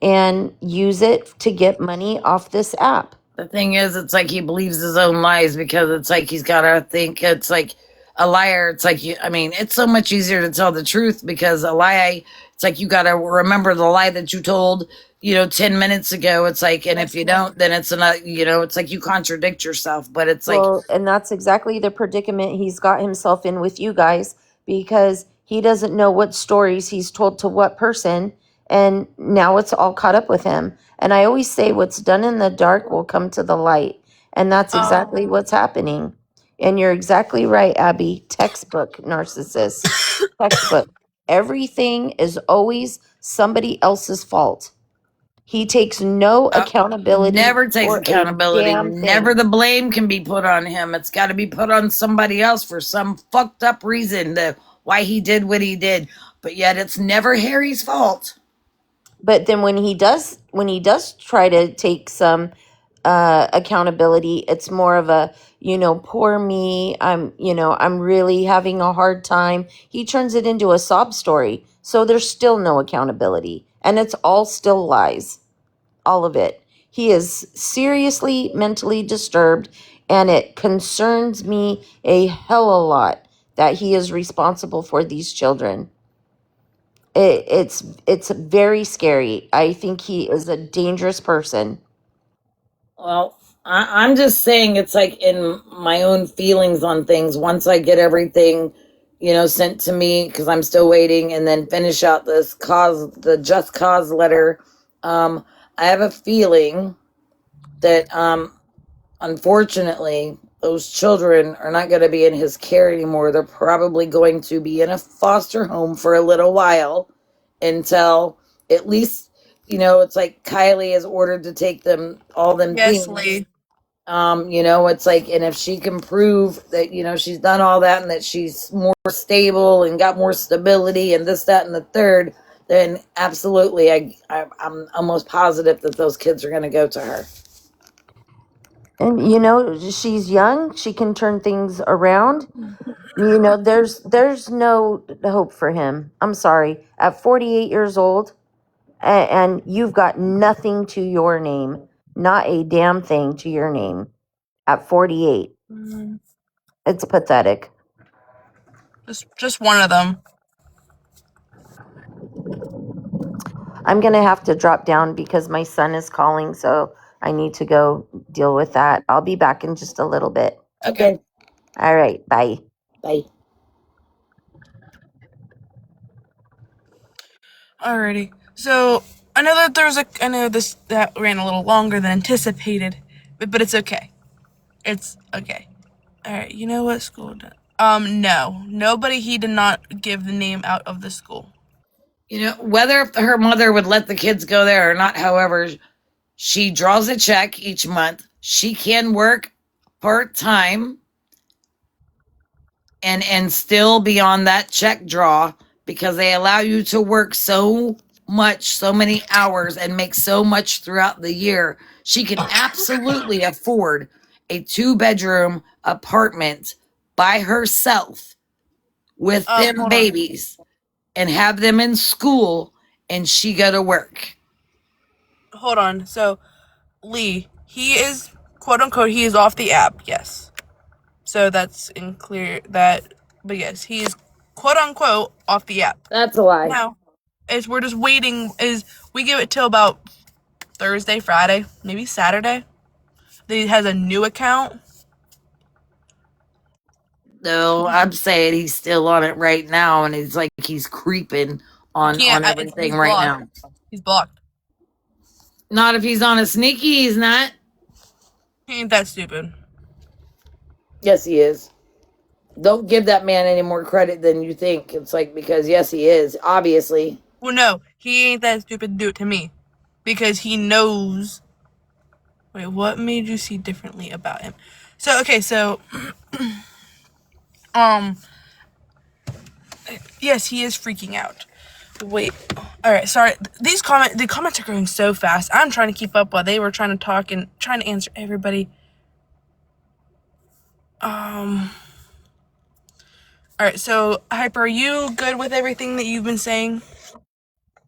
and use it to get money off this app. The thing is, it's like he believes his own lies because it's like he's got to think it's like a liar. It's like, I mean, it's so much easier to tell the truth because a lie, it's like you got to remember the lie that you told, 10 minutes ago. It's like, and if you don't, then it's another, it's like you contradict yourself. But it's like, Well, and that's exactly the predicament he's got himself in with you guys because he doesn't know what stories he's told to what person, and now it's all caught up with him. And I always say what's done in the dark will come to the light, and that's exactly what's happening. And you're exactly right, Abby. Textbook narcissist. Textbook. Everything is always somebody else's fault. He takes no accountability never takes for a accountability. damn Never thing. the blame can be put on him. It's got to be put on somebody else for some fucked up reason why he did what he did. But yet it's never Harry's fault. But then when he does try to take some accountability, it's more of a, poor me, I'm really having a hard time. He turns it into a sob story, so there's still no accountability, and it's all still lies, all of it. He is seriously mentally disturbed, and it concerns me a hell of a lot that he is responsible for these children. It's very scary. I think he is a dangerous person. Well, I'm just saying it's like in my own feelings on things. Once I get everything, sent to me because I'm still waiting, and then finish out the just cause letter. I have a feeling that, unfortunately, those children are not going to be in his care anymore. They're probably going to be in a foster home for a little while until at least, it's like Kylie is ordered to take all them Yes, things. Lee. It's like, and if she can prove that, she's done all that and that she's more stable and got more stability and this, that, and the third, then absolutely, I'm almost positive that those kids are going to go to her. And she's young, she can turn things around. There's no hope for him. I'm sorry. At 48 years old, and you've got nothing to your name, not a damn thing to your name at 48. Mm, It's pathetic. just one of them. I'm going to have to drop down because my son is calling, so I need to go deal with that. I'll be back in just a little bit. Okay. All right, bye. Bye. Alrighty. So I know that I know this that ran a little longer than anticipated, but it's okay. It's okay. All right. You know what school? No, nobody. He did not give the name out of the school. Whether if her mother would let the kids go there or not, however, she draws a check each month. She can work part-time and still be on that check draw because they allow you to work so many hours and make so much throughout the year. She can absolutely afford a 2-bedroom apartment by herself with them Hold on. babies and have them in school, and she go to work. Hold on. So Lee, he is quote unquote. He is off the app. Yes. So that's in clear that. But yes, he is quote unquote off the app. That's a lie. Now, is we're just waiting. Is we give it till about Thursday, Friday, maybe Saturday. That he has a new account. No, I'm saying he's still on it right now, and it's like he's creeping on Yeah, everything he's right lost. now. He's blocked. Not if he's on a sneaky, he's not. He ain't that stupid. Yes, he is. Don't give that man any more credit than you think. It's like, because yes, he is, obviously. Well, no, he ain't that stupid to do it to me. Because he knows. Wait, what made you see differently about him? So, okay, so. Yes, he is freaking out. Wait. Alright, sorry. The comments are going so fast. I'm trying to keep up while they were trying to talk and trying to answer everybody. Alright, so, Hyper, are you good with everything that you've been saying?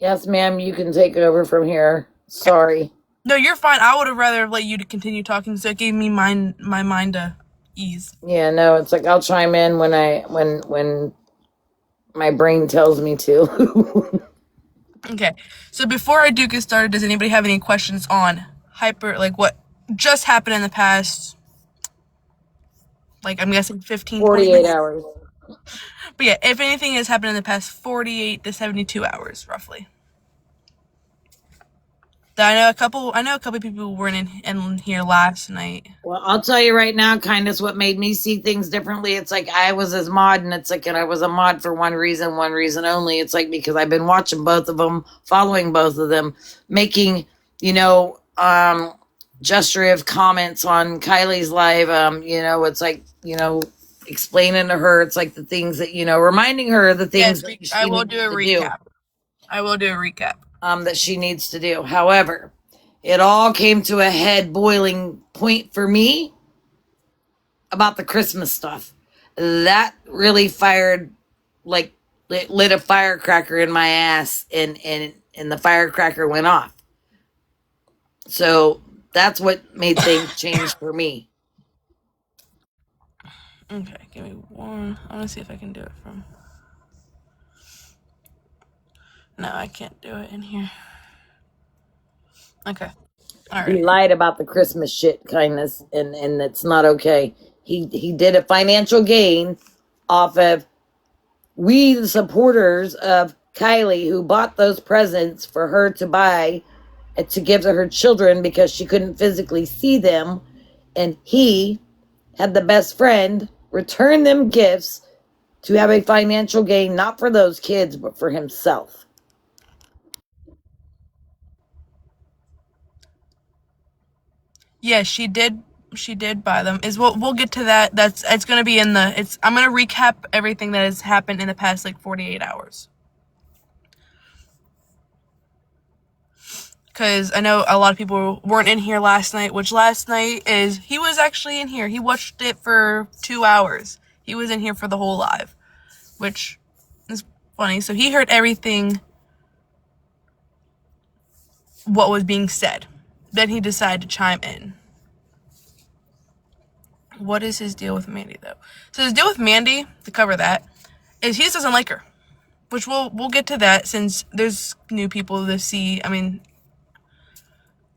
Yes, ma'am, you can take over from here. Sorry. No, you're fine. I would have rather let you to continue talking, so it gave me my mind to ease. Yeah, no, it's like I'll chime in when my brain tells me to. Okay, so before I do get started, does anybody have any questions on Hyper, like what just happened in the past, like I'm guessing 15, 20 48 minutes? hours. But yeah, if anything has happened in the past 48 to 72 hours, roughly. I know a couple people weren't in here last night. Well, I'll tell you right now, kindness, what made me see things differently. It's like I was his mod, and it's like, and I was a mod for one reason only. It's like, because I've been watching both of them, following both of them, making, gesturetive comments on Kylie's live. It's like, explaining to her, it's like the things that, reminding her of the things that she I will needs do a to recap. I will do a recap. that she needs to do. However, it all came to a head boiling point for me about the Christmas stuff. That really fired, like, lit a firecracker in my ass, and the firecracker went off. So that's what made things change for me. Okay, give me one. I want to see if I can do it from. No, I can't do it in here. Okay. All right. He lied about the Christmas shit, kindness, and it's not okay. He did a financial gain off of we, the supporters of Kylie, who bought those presents for her to buy and to give to her children because she couldn't physically see them. And he had the best friend return them gifts to have a financial gain, not for those kids, but for himself. Yeah, she did buy them. We'll get to that. It's going to be in the I'm going to recap everything that has happened in the past like 48 hours. Cuz I know a lot of people weren't in here last night, which last night he was actually in here. He watched it for 2 hours. He was in here for the whole live, which is funny. So he heard everything what was being said. Then he decided to chime in. What is his deal with Mandy, though? So his deal with Mandy, to cover that, is he just doesn't like her. Which we'll get to that since there's new people to see. I mean,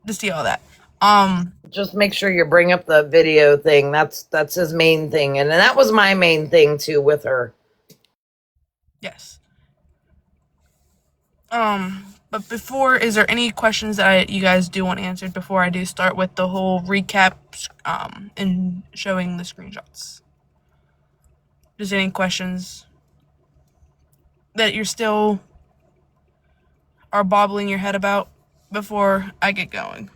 to see all that. Just make sure you bring up the video thing. That's his main thing, and that was my main thing too with her. Yes. But before, is there any questions that you guys do want answered before I do start with the whole recap, and showing the screenshots? Just any questions that you're still are bobbling your head about before I get going?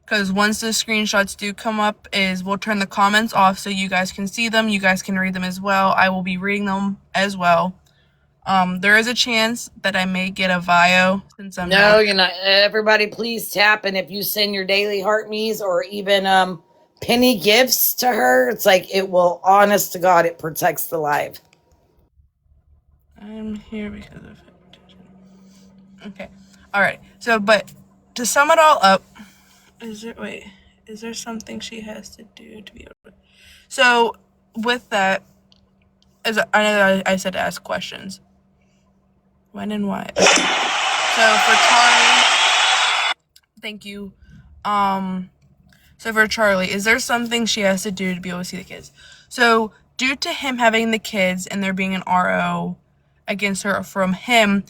Because once the screenshots do come up, we'll turn the comments off so you guys can see them. You guys can read them as well. I will be reading them as well. There is a chance that I may get a VIO since I'm you're not. Everybody, please tap, and if you send your daily heart me's or even penny gifts to her, it's like it will. Honest to God, it protects the live. I'm here because of it. Okay. All right. So, but to sum it all up, is there something she has to do to be able to? So, with that, I know I said to ask questions. When and why? Okay. So for Charlie, thank you. So for Charlie, is there something she has to do to be able to see the kids? So due to him having the kids and there being an RO against her from him,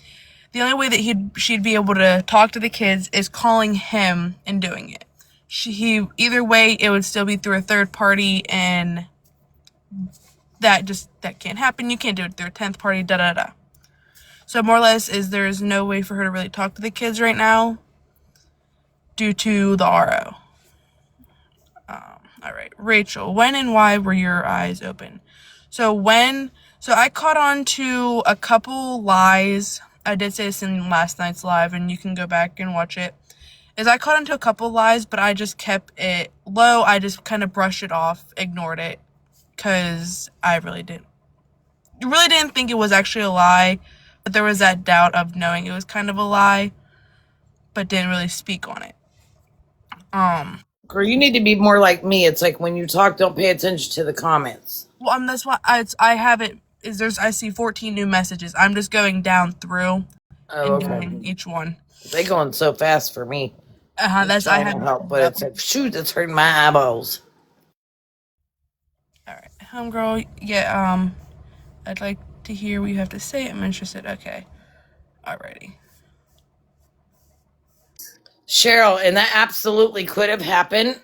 the only way that she'd be able to talk to the kids is calling him and doing it. Either way, it would still be through a third party, and that can't happen. You can't do it through a 10th party, da da da. So more or less there's no way for her to really talk to the kids right now due to the RO. All right, Rachel, when and why were your eyes open? So I caught on to a couple lies. I did say this in last night's live, and you can go back and watch it. I caught on to a couple lies, but I just kept it low. I just kind of brushed it off, ignored it, because I really didn't think it was actually a lie, but there was that doubt of knowing it was kind of a lie, but didn't really speak on it. Girl, you need to be more like me. It's like when you talk, don't pay attention to the comments. Well, that's why I have it. I see 14 new messages. I'm just going down through and doing each one. They going so fast for me. That's I have help, but it's like, shoot, it's hurting my eyeballs. All right, homegirl. Yeah. I'd like to hear what you have to say. I'm interested. Okay. Alrighty. Cheryl, and that absolutely could have happened.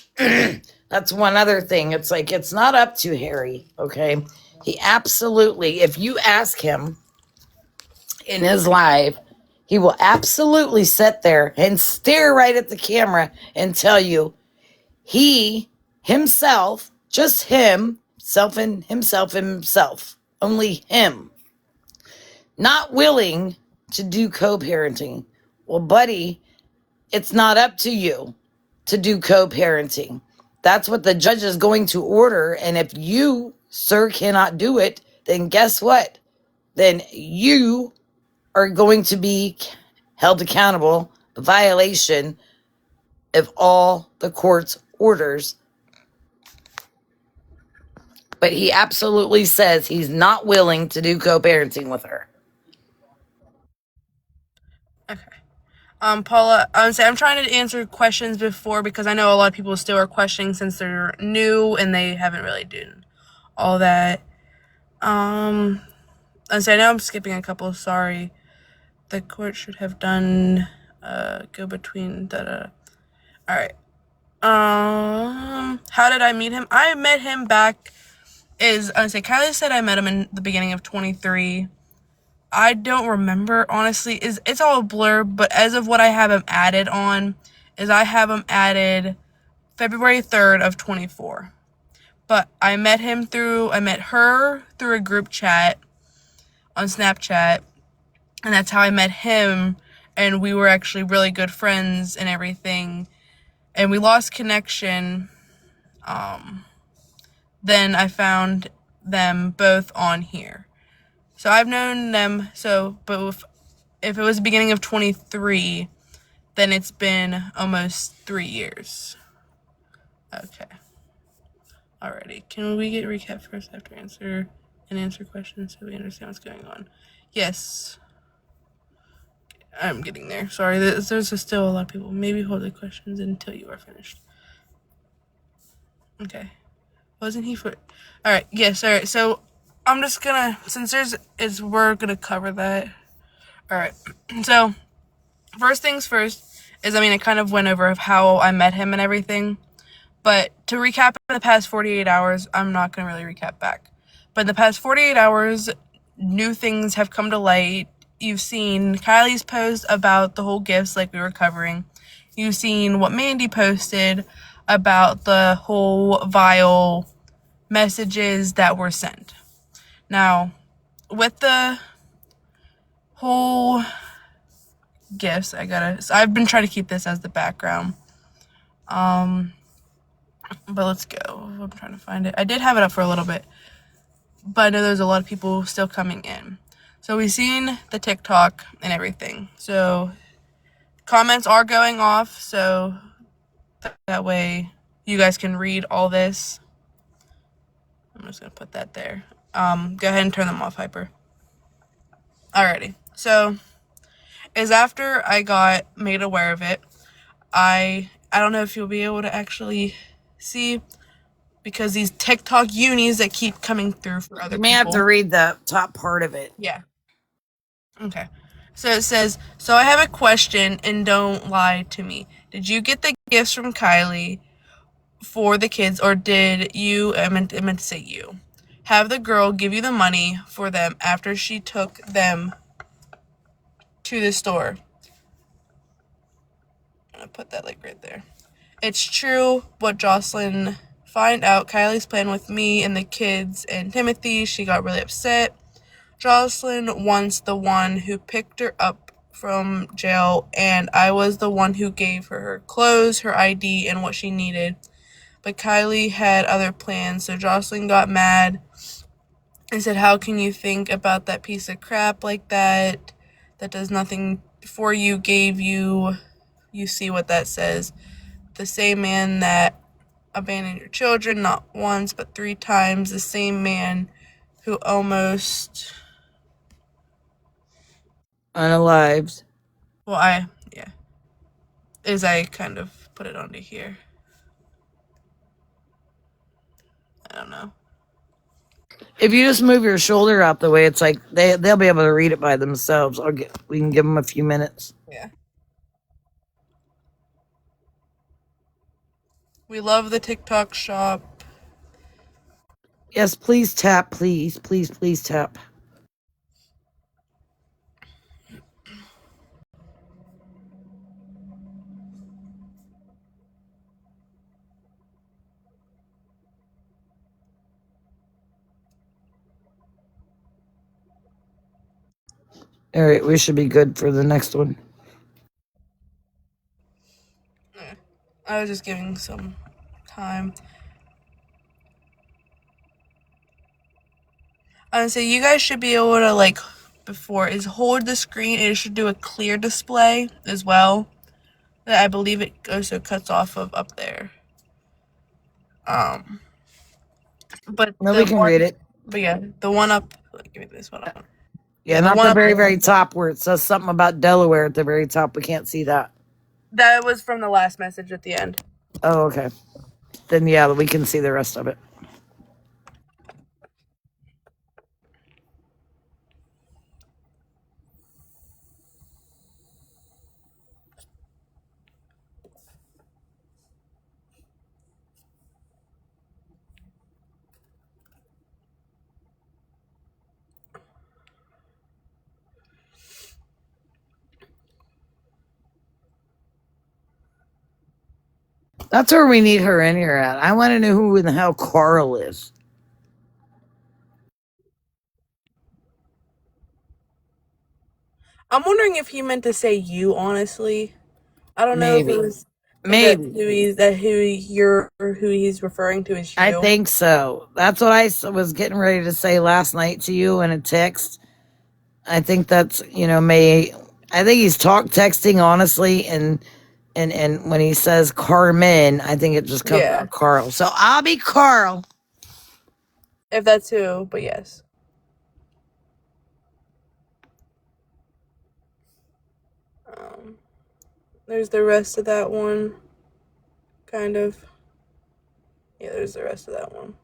That's one other thing. It's like, it's not up to Harry, okay? He absolutely, if you ask him in his live, he will absolutely sit there and stare right at the camera and tell you he, himself, just himself and himself, only him, not willing to do co-parenting. Well, buddy, it's not up to you to do co-parenting. That's what the judge is going to order. And if you, sir, cannot do it, then guess what? Then you are going to be held accountable, a violation of all the court's orders. But he absolutely says he's not willing to do co-parenting with her. Okay. Paula, I'm trying to answer questions before, because I know a lot of people still are questioning since they're new and they haven't really done all that. I know I'm skipping a couple. Sorry. The court should have done go between da. All right. How did I meet him? I met him back. Kylie said I met him in the beginning of 23. I don't remember, honestly. It's all a blur, but as of what I have him added on, I have him added February 3rd of 24. But I met her through a group chat on Snapchat, and that's how I met him, and we were actually really good friends and everything, and we lost connection. Then I found them both on here. So I've known them, but if it was the beginning of 23, then it's been almost 3 years. Okay. Alrighty. Can we get a recap first after answer questions so we understand what's going on? Yes. I'm getting there. Sorry, there's still a lot of people. Maybe hold the questions until you are finished. Okay. Wasn't he for... Alright, yes, alright. So, I'm just gonna... we're gonna cover that. Alright. So, first things first I kind of went over of how I met him and everything. But to recap in the past 48 hours, I'm not gonna really recap back. But in the past 48 hours, new things have come to light. You've seen Kylie's post about the whole gifts like we were covering. You've seen what Mandy posted about the whole vile messages that were sent. Now, with the whole gifts, I've been trying to keep this as the background. But let's go. I'm trying to find it. I did have it up for a little bit, but I know there's a lot of people still coming in. So we've seen the TikTok and everything. So comments are going off, so that way you guys can read all this. I'm just going to put that there. Go ahead and turn them off, Hyper. Alrighty. So, after I got made aware of it, I don't know if you'll be able to actually see, because these TikTok unis that keep coming through for other people. You may have to read the top part of it. Yeah. Okay. So it says, so I have a question and don't lie to me. Did you get the gifts from Kylie for the kids, or did you, I meant to say you, have the girl give you the money for them after she took them to the store? I'm gonna put that like right there. It's true what Jocelyn find out Kylie's playing with me and the kids and Timothy. She got really upset. Jocelyn was the one who picked her up from jail, and I was the one who gave her clothes, her ID, and what she needed. But Kylie had other plans, so Jocelyn got mad and said, how can you think about that piece of crap like that? That does nothing for you, gave you. You see what that says. The same man that abandoned your children, not once, but 3 times. The same man who almost. Unalived. Well, yeah. I kind of put it onto here. I don't know. If you just move your shoulder out the way, it's like they'll be able to read it by themselves. We can give them a few minutes. Yeah. We love the TikTok shop. Yes, please tap, please, please, please tap. All right, we should be good for the next one. Yeah. I was just giving some time. I would say you guys should be able to hold the screen, and it should do a clear display as well. I believe it also cuts off of up there. But No, we can read it. the one up. Give me this one. Yeah, Yeah, the not one the up very, there. very top where it says something about Delaware at the very top. We can't see that. That was from the last message at the end. Oh, okay. Then, yeah, we can see the rest of it. That's where we need her in here at. I want to know who in the hell Carl is. I'm wondering if he meant to say you. Honestly, I don't know if it Maybe. was if that's Maybe. who he's referring to as I you. think so. That's what I was getting ready to say last night to you in a text. I think that's, I think he's texting honestly. And when he says Carmen, I think it just comes Yeah, out Carl. So I'll be Carl. if that's who. But yes. Um, there's the rest of that one. Kind of. Yeah, there's the rest of that one.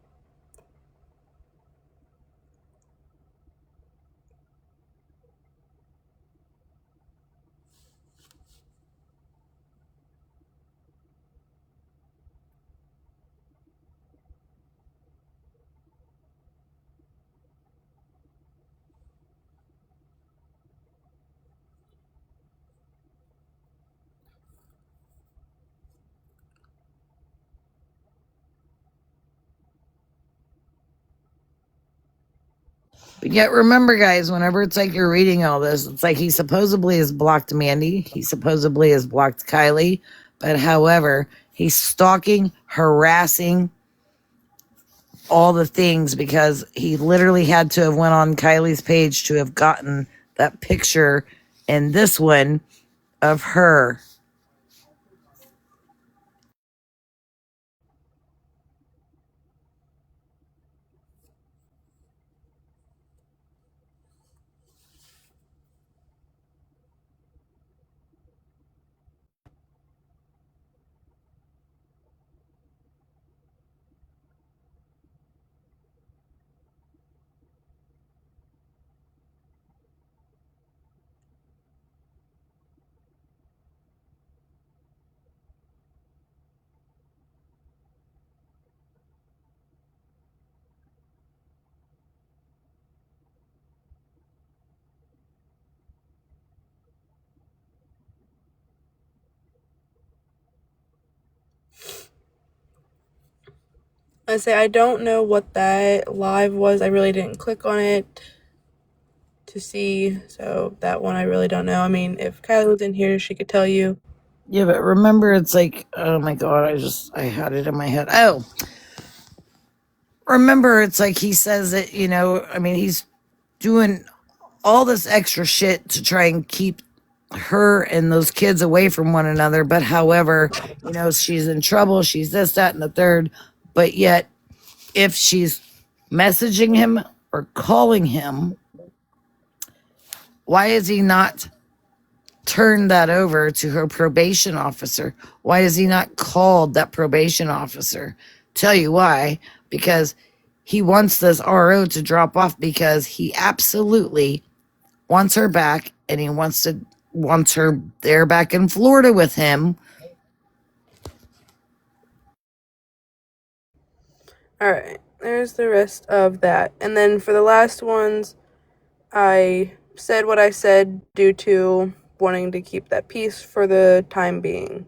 But yet remember, guys, whenever it's like you're reading all this, it's like he supposedly has blocked Mandy. He supposedly has blocked Kylie. But however, he's stalking, harassing, all the things because he literally had to have went on Kylie's page to have gotten that picture and this one of her. I say I don't know what that live was. I really didn't click on it to see, so that one I really don't know. I mean, if Kylie was in here, she could tell you. Yeah, but remember, it's like, oh my god, I had it in my head. Oh, remember, it's like he says that, I mean, he's doing all this extra shit to try and keep her and those kids away from one another. But however, she's in trouble. She's this, that, and the third. But yet, if she's messaging him or calling him, why is he not turned that over to her probation officer? Why is he not called that probation officer? Tell you why. Because he wants this RO to drop off because he absolutely wants her back, and he wants her there back in Florida with him. Alright, there's the rest of that. And then for the last ones, I said what I said due to wanting to keep that peace for the time being.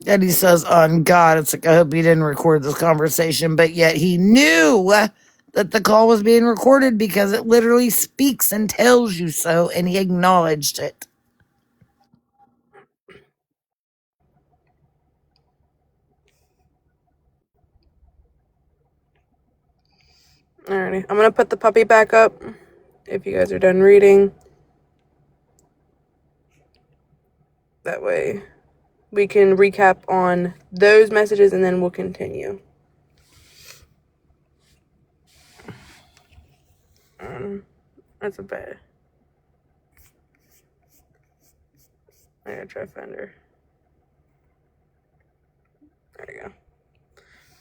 And he says, on God, it's like, I hope he didn't record this conversation, but yet he knew that the call was being recorded because it literally speaks and tells you so, and he acknowledged it. Alrighty, I'm gonna put the puppy back up if you guys are done reading. That way we can recap on those messages and then we'll continue. That's a bad. I gotta try to find her. There you go.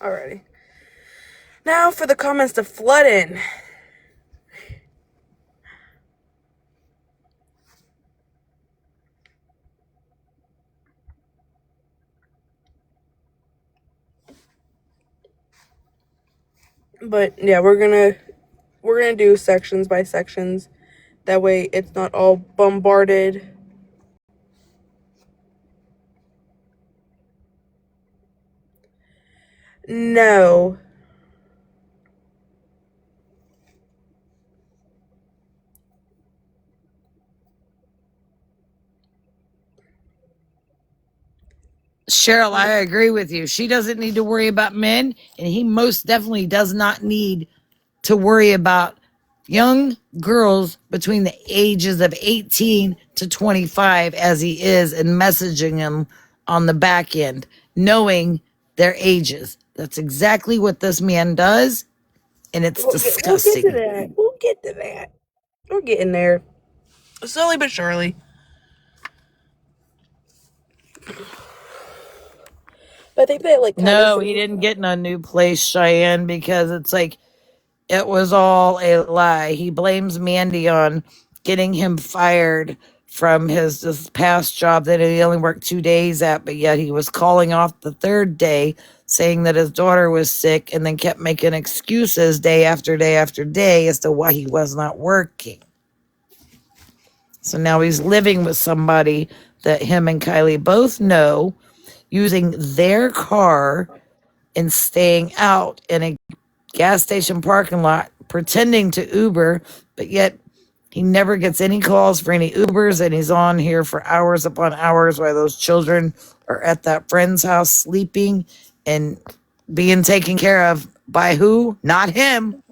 Alrighty. Now for the comments to flood in. But yeah, we're gonna do sections by sections. That way it's not all bombarded. No. Cheryl, I agree with you. She doesn't need to worry about men, and he most definitely does not need to worry about young girls between the ages of 18 to 25 as he is and messaging them on the back end, knowing their ages. That's exactly what this man does, and it's We'll get to disgusting. that. We'll get to that. We're getting there. Slowly but surely. But I think that like kind of No, he didn't get in a new place, Cheyenne, because it's like it was all a lie. He blames Mandy on getting him fired from his this past job that he only worked 2 days at, but yet he was calling off the third day, saying that his daughter was sick, and then kept making excuses day after day after day as to why he was not working. So now he's living with somebody that him and Kylie both know, using their car and staying out in a gas station parking lot, pretending to Uber, but yet he never gets any calls for any Ubers, and he's on here for hours upon hours while those children are at that friend's house sleeping and being taken care of by who? Not him.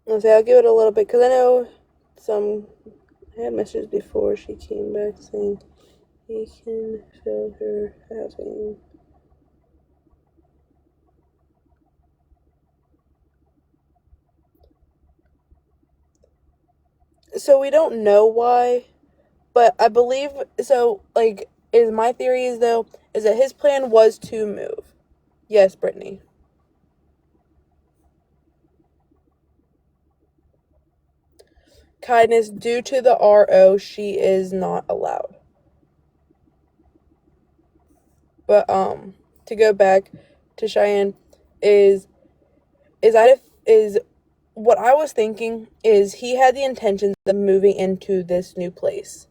I'll give it a little bit because I know I had messages before she came back saying he can feel her having. So we don't know why, but I believe so. Like, is my theory is that his plan was to move. Yes, Brittany. Kindness due to the RO, she is not allowed. But to go back to Cheyenne is that if is what I was thinking is he had the intentions of moving into this new place.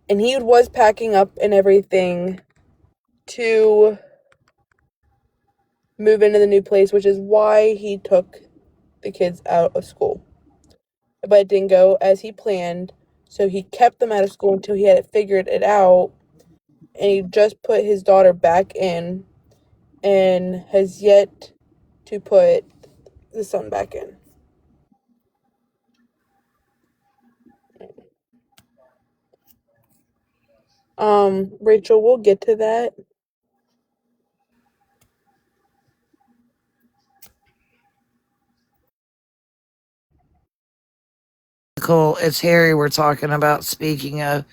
And he was packing up and everything to move into the new place, which is why he took the kids out of school. But it didn't go as he planned, so he kept them out of school until he had figured it out, and he just put his daughter back in and has yet to put the son back in. Rachel, we'll get to that. Cool. It's Harry we're talking about. Speaking of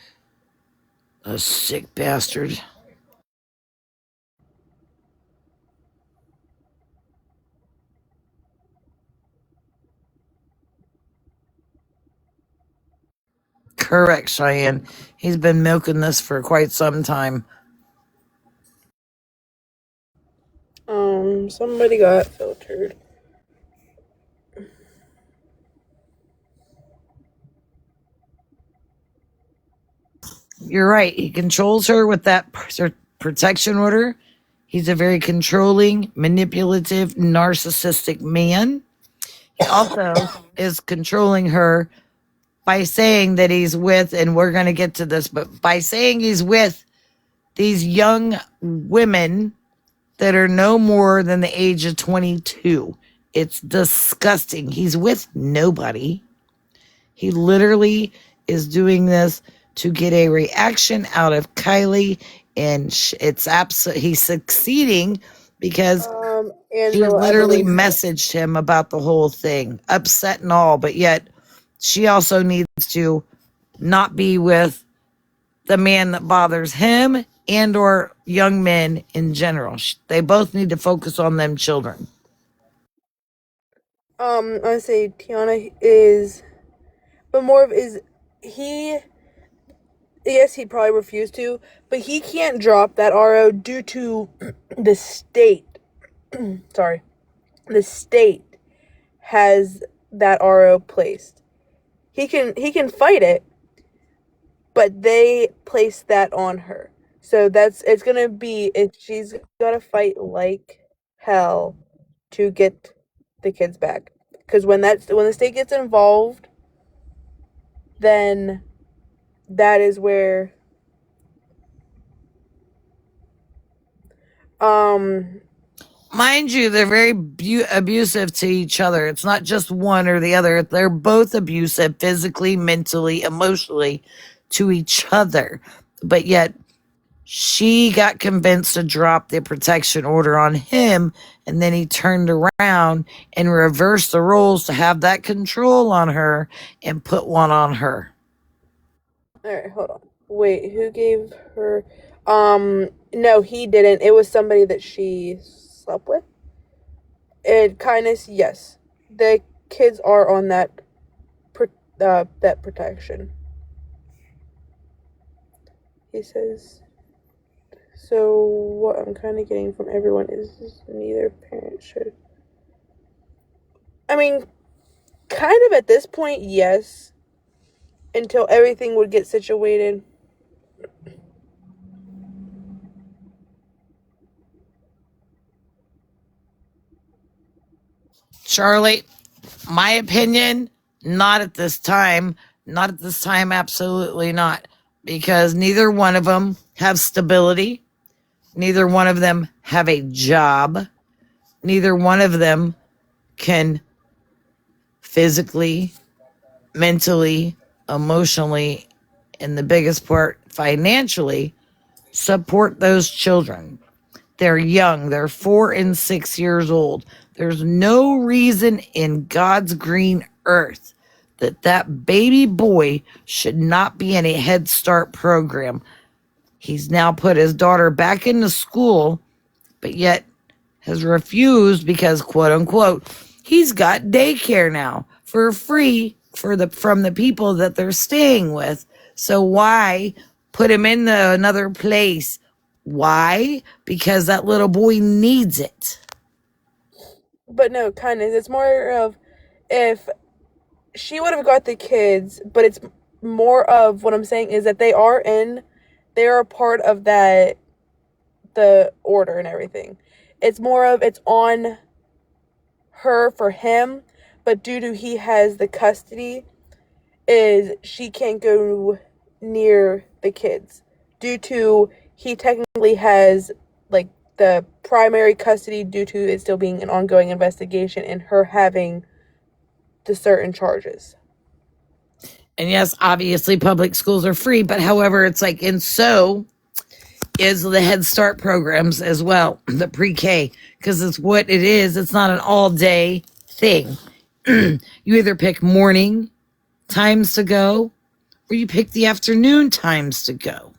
a sick bastard. Correct, Cheyenne. He's been milking this for quite some time. Somebody got filtered. You're right. He controls her with that protection order. He's a very controlling, manipulative, narcissistic man. He also is controlling her by saying that he's with, and we're going to get to this, but by saying he's with these young women that are no more than the age of 22. It's disgusting. He's with nobody. He literally is doing this to get a reaction out of Kylie, and it's he's succeeding because she Angela, I literally believe. messaged him about the whole thing, upset and all, but yet she also needs to not be with the man that bothers him and or young men in general. They both need to focus on them children. I say Tiana is, but more of is he. Yes, he'd probably refuse to, but he can't drop that RO due to the state. Sorry, the state has that RO placed. He can fight it, but they place that on her. So it's gonna be if she's gotta fight like hell to get the kids back. Because when the state gets involved, then that is where um Mind you, they're very abusive to each other. It's not just one or the other. They're both abusive physically, mentally, emotionally to each other. But yet she got convinced to drop the protection order on him, and then he turned around and reversed the roles to have that control on her and put one on her. Alright, hold on. Wait, who gave her no, he didn't. It was somebody that she slept with. And kindness, yes. The kids are on that that protection. He says, so what I'm kind of getting from everyone is neither parent should. I mean, kind of at this point, yes. Until everything would get situated. Charlie, my opinion, not at this time. Not at this time, absolutely not. Because neither one of them have stability. Neither one of them have a job. Neither one of them can physically, mentally, emotionally, and the biggest part, financially, support those children. They're young. They're 4 and 6 years old. There's no reason in God's green earth that baby boy should not be in a Head Start program. He's now put his daughter back into school, but yet has refused because, quote unquote, he's got daycare now for free from the people that they're staying with. So why put him in another place Why? Because that little boy needs it. But no, kindness. It's more of if she would have got the kids, but it's more of what I'm saying is that they are a part of that, the order and everything. It's more of it's on her for him, but due to he has the custody, is she can't go near the kids due to he technically has like the primary custody due to it still being an ongoing investigation and her having the certain charges. And yes, obviously public schools are free, but however, it's like, and so is the Head Start programs as well, the pre-K, because it's what it is. It's not an all-day thing. You either pick morning times to go or you pick the afternoon times to go.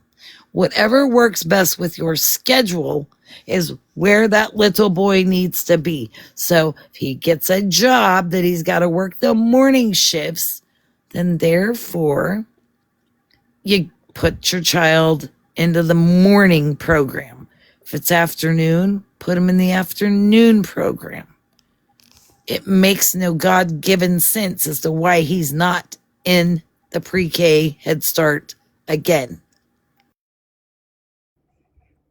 Whatever works best with your schedule is where that little boy needs to be. So if he gets a job that he's got to work the morning shifts, then therefore you put your child into the morning program. If it's afternoon, put him in the afternoon program. It makes no God-given sense as to why he's not in the pre-K Head Start again.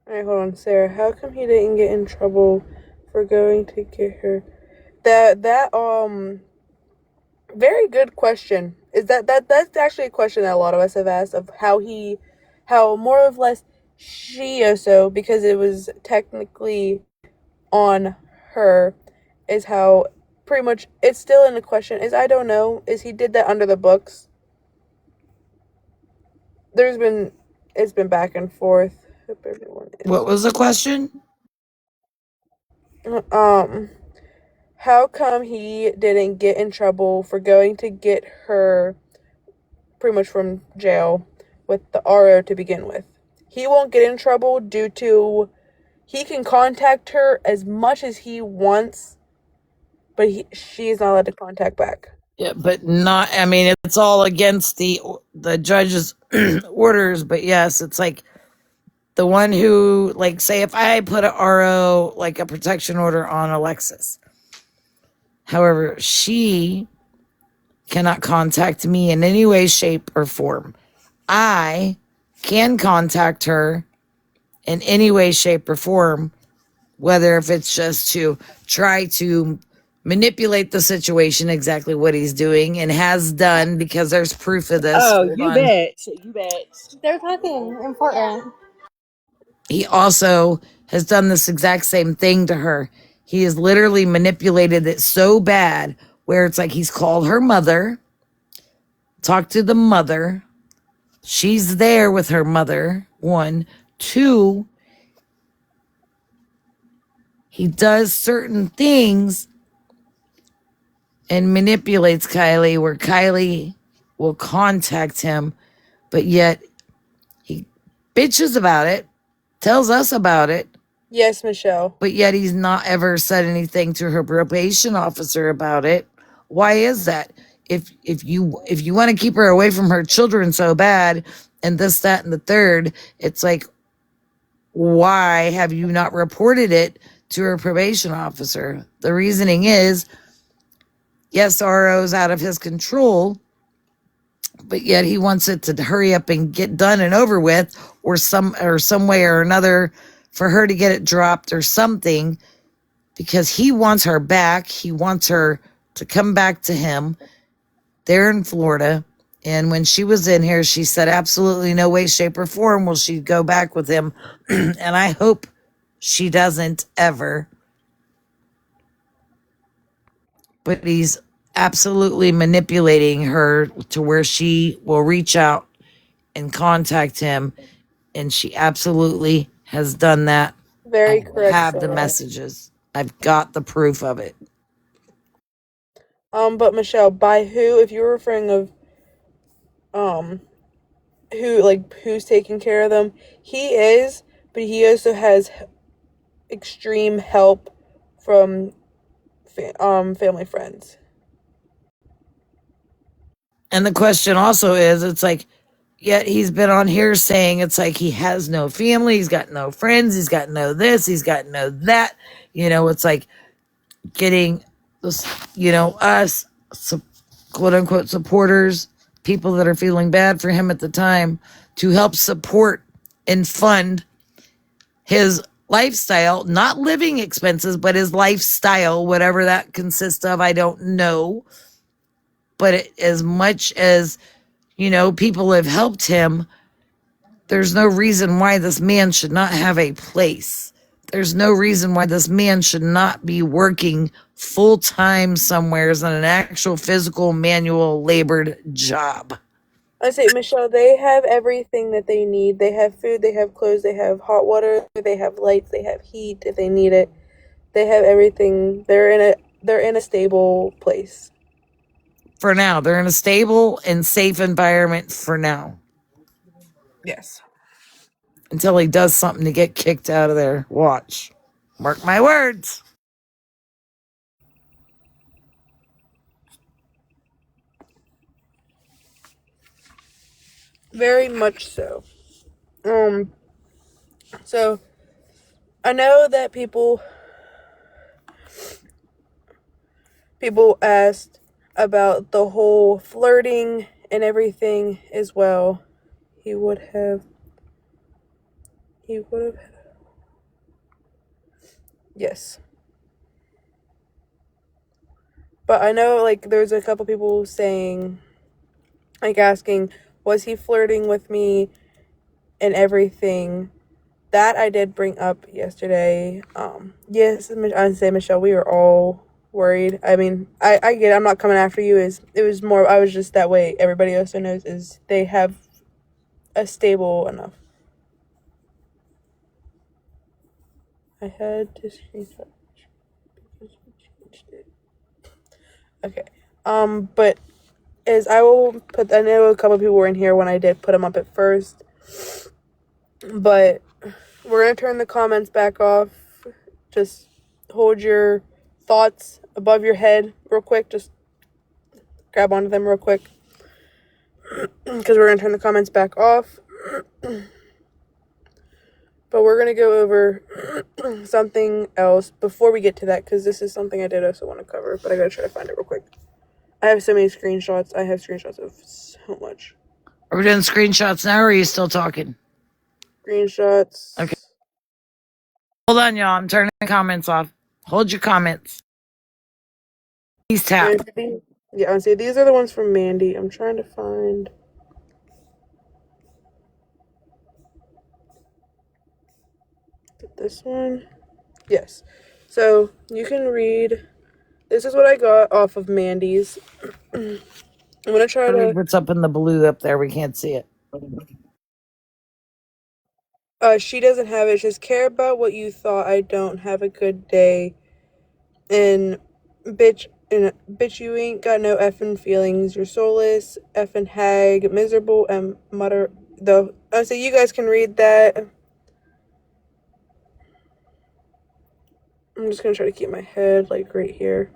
All right, hold on, Sarah. How come he didn't get in trouble for going to get her? That very good question. Is that's actually a question that a lot of us have asked of how more or less she also, because it was technically on her, is how pretty much it's still in the question is I don't know, is he did that under the books. It's been back and forth. Hope everyone is. What was the question? How come he didn't get in trouble for going to get her pretty much from jail with the RO to begin with? He won't get in trouble due to he can contact her as much as he wants, but she is not allowed to contact back. Yeah, but not, I mean, it's all against the judge's orders, but yes, it's like the one who, like, say if I put a RO, like a protection order on Alexis. However, she cannot contact me in any way, shape, or form. I can contact her in any way, shape, or form, whether if it's just to try to manipulate the situation, exactly what he's doing and has done because there's proof of this. Oh, Hold you on. bet. You bet. There's nothing important. He also has done this exact same thing to her. He has literally manipulated it so bad where it's like he's called her mother, talked to the mother. She's there with her mother. 1, 2, he does certain things and manipulates Kylie where Kylie will contact him, but yet he bitches about it, tells us about it, Yes, Michelle. but yet he's not ever said anything to her probation officer about it. Why is that? If you want to keep her away from her children so bad and this, that, and the third, it's like, why have you not reported it to her probation officer? The reasoning is, yes, RO's out of his control, but yet he wants it to hurry up and get done and over with, or some way or another for her to get it dropped or something, because he wants her back. He wants her to come back to him there in Florida. And when she was in here, she said absolutely no way, shape, or form will she go back with him. And I hope she doesn't ever. But he's absolutely manipulating her to where she will reach out and contact him. And she absolutely has done that. Very I correct. have the Sarah. messages. I've got the proof of it. But Michelle, by who? If you're referring of, who's taking care of them, he is, but he also has extreme help from, family friends. And the question also is, it's like, Yet he's been on here saying it's like he has no family, he's got no friends, he's got no this, he's got no that. It's like getting this, us quote unquote supporters, people that are feeling bad for him at the time, to help support and fund his lifestyle, not living expenses, but his lifestyle, whatever that consists of, I don't know. But as much as, people have helped him, there's no reason why this man should not have a place. There's no reason why this man should not be working full time somewheres on an actual physical manual labored job. I say, Michelle, they have everything that they need. They have food, they have clothes, they have hot water, they have lights, they have heat if they need it. They have everything. They're in a stable place. For now, they're in a stable and safe environment for now. Yes. Until he does something to get kicked out of there. Watch. Mark my words. Very much so. So I know that people asked about the whole flirting and everything as well. He would have yes. But I know, like, there's a couple people saying, like, asking, was he flirting with me and everything? That I did bring up yesterday. Yes, I say, Michelle, we were all worried. I mean, I get it. I'm not coming after you. It was more, I was just that way. Everybody also knows is they have a stable enough. I had to screenshot because we changed it. Okay. But as I will put, I know a couple of people were in here when I did put them up at first, but we're gonna turn the comments back off. Just hold your thoughts above your head real quick. Just grab onto them real quick because we're gonna turn the comments back off. But we're gonna go over something else before we get to that, because this is something I did also want to cover, but I gotta try to find it real quick. I have so many screenshots. I have screenshots of so much. Are we doing screenshots now, or are you still talking? Screenshots. Okay. Hold on, y'all. I'm turning the comments off. Hold your comments. Please tap. Yeah, I see. These are the ones from Mandy. I'm trying to find. This one. Yes. So you can read. This is what I got off of Mandy's. I'm gonna try to. What's up in the blue up there? We can't see it. She doesn't have it. Just care about what you thought. I don't have a good day. And bitch, you ain't got no effing feelings. You're soulless, effing hag, miserable, and mutter. Though, so you guys can read that. I'm just gonna try to keep my head like right here.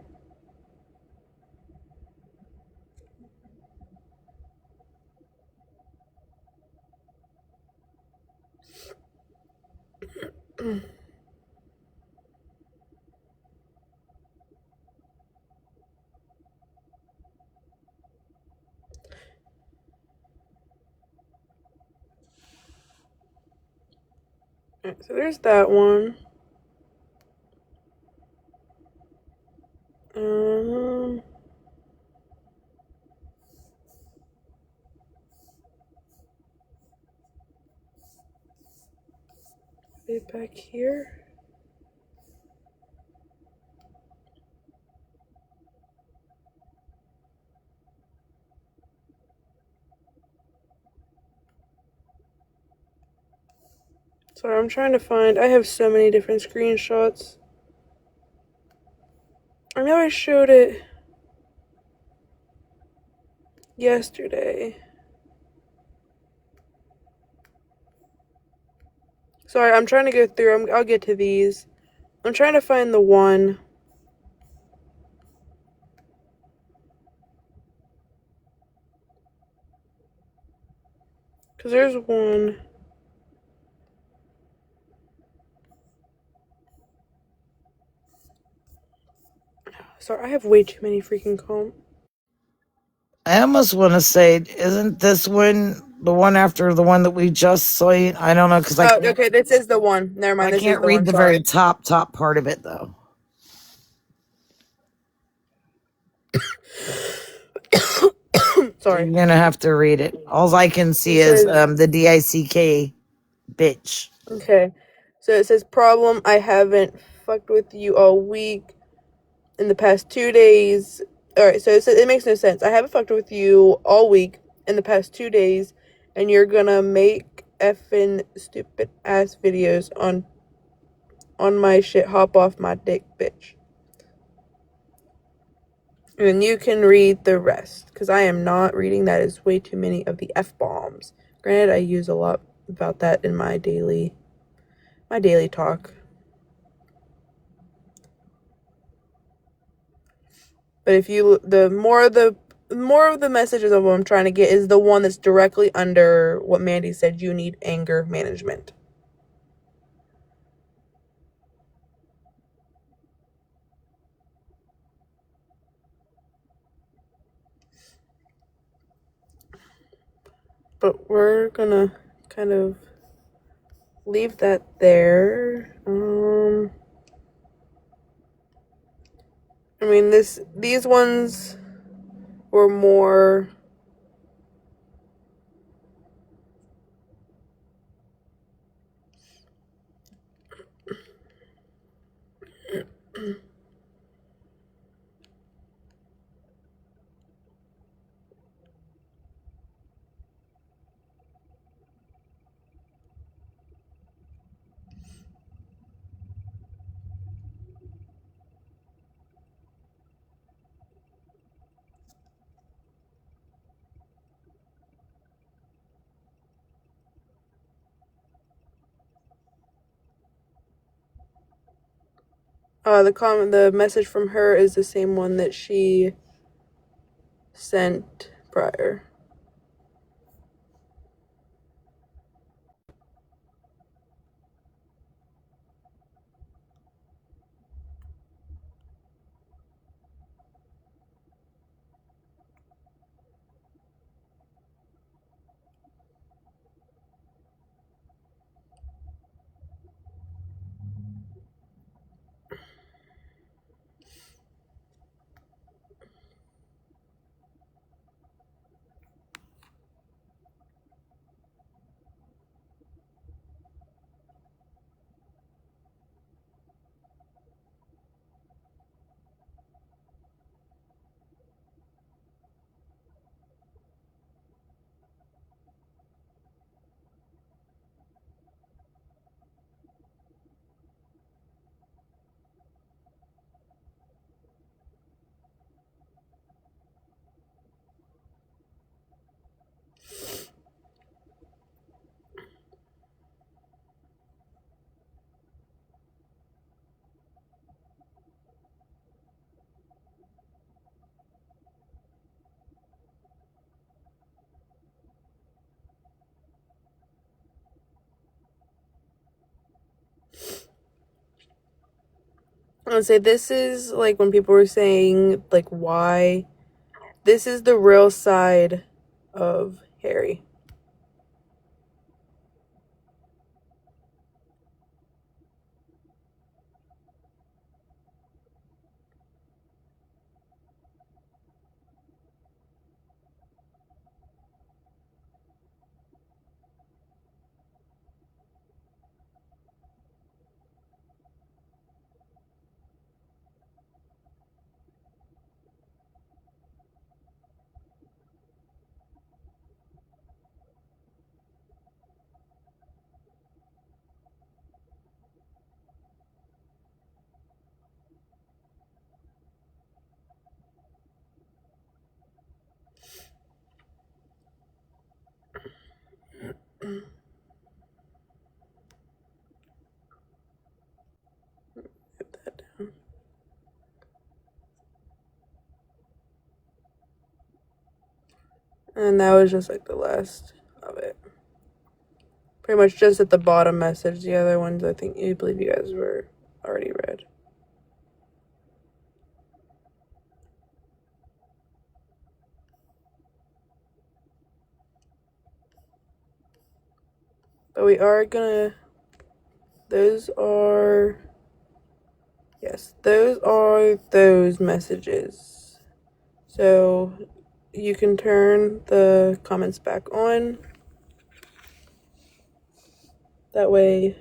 Alright, so there's that one. Back here. Sorry, I'm trying to find. I have so many different screenshots. I know I showed it yesterday. Sorry, I'm trying to go through. I'll get to these. I'm trying to find the one. Because there's one. Sorry, I have way too many freaking combs. I almost want to say, isn't this one the one after the one that we just saw? I don't know because Okay, this is the one. Never mind, I this is can't the read one. the Sorry. very top part of it though. Sorry. You're gonna have to read it. All I can see It is says, the DICK bitch. okay. So it says, problem, I haven't fucked with you all week. In the past 2 days. Alright, so it makes no sense. I haven't fucked with you all week in the past 2 days, and you're gonna make effing stupid ass videos on my shit. Hop off my dick, bitch. And you can read the rest, because I am not reading. That is way too many of the F-bombs. Granted, I use a lot about that in my daily talk. But if you, the more of the messages of what I'm trying to get is the one that's directly under what Mandy said. You need anger management. But we're gonna kind of leave that there. I mean, these ones were more. The message from her is the same one that she sent prior. I would say this is like when people were saying like why. This is the real side of Harry. Put that down. And that was just like the last of it. Pretty much just at the bottom message. The other ones, I believe you guys were already read. But we are gonna, those are those messages. So you can turn the comments back on. That way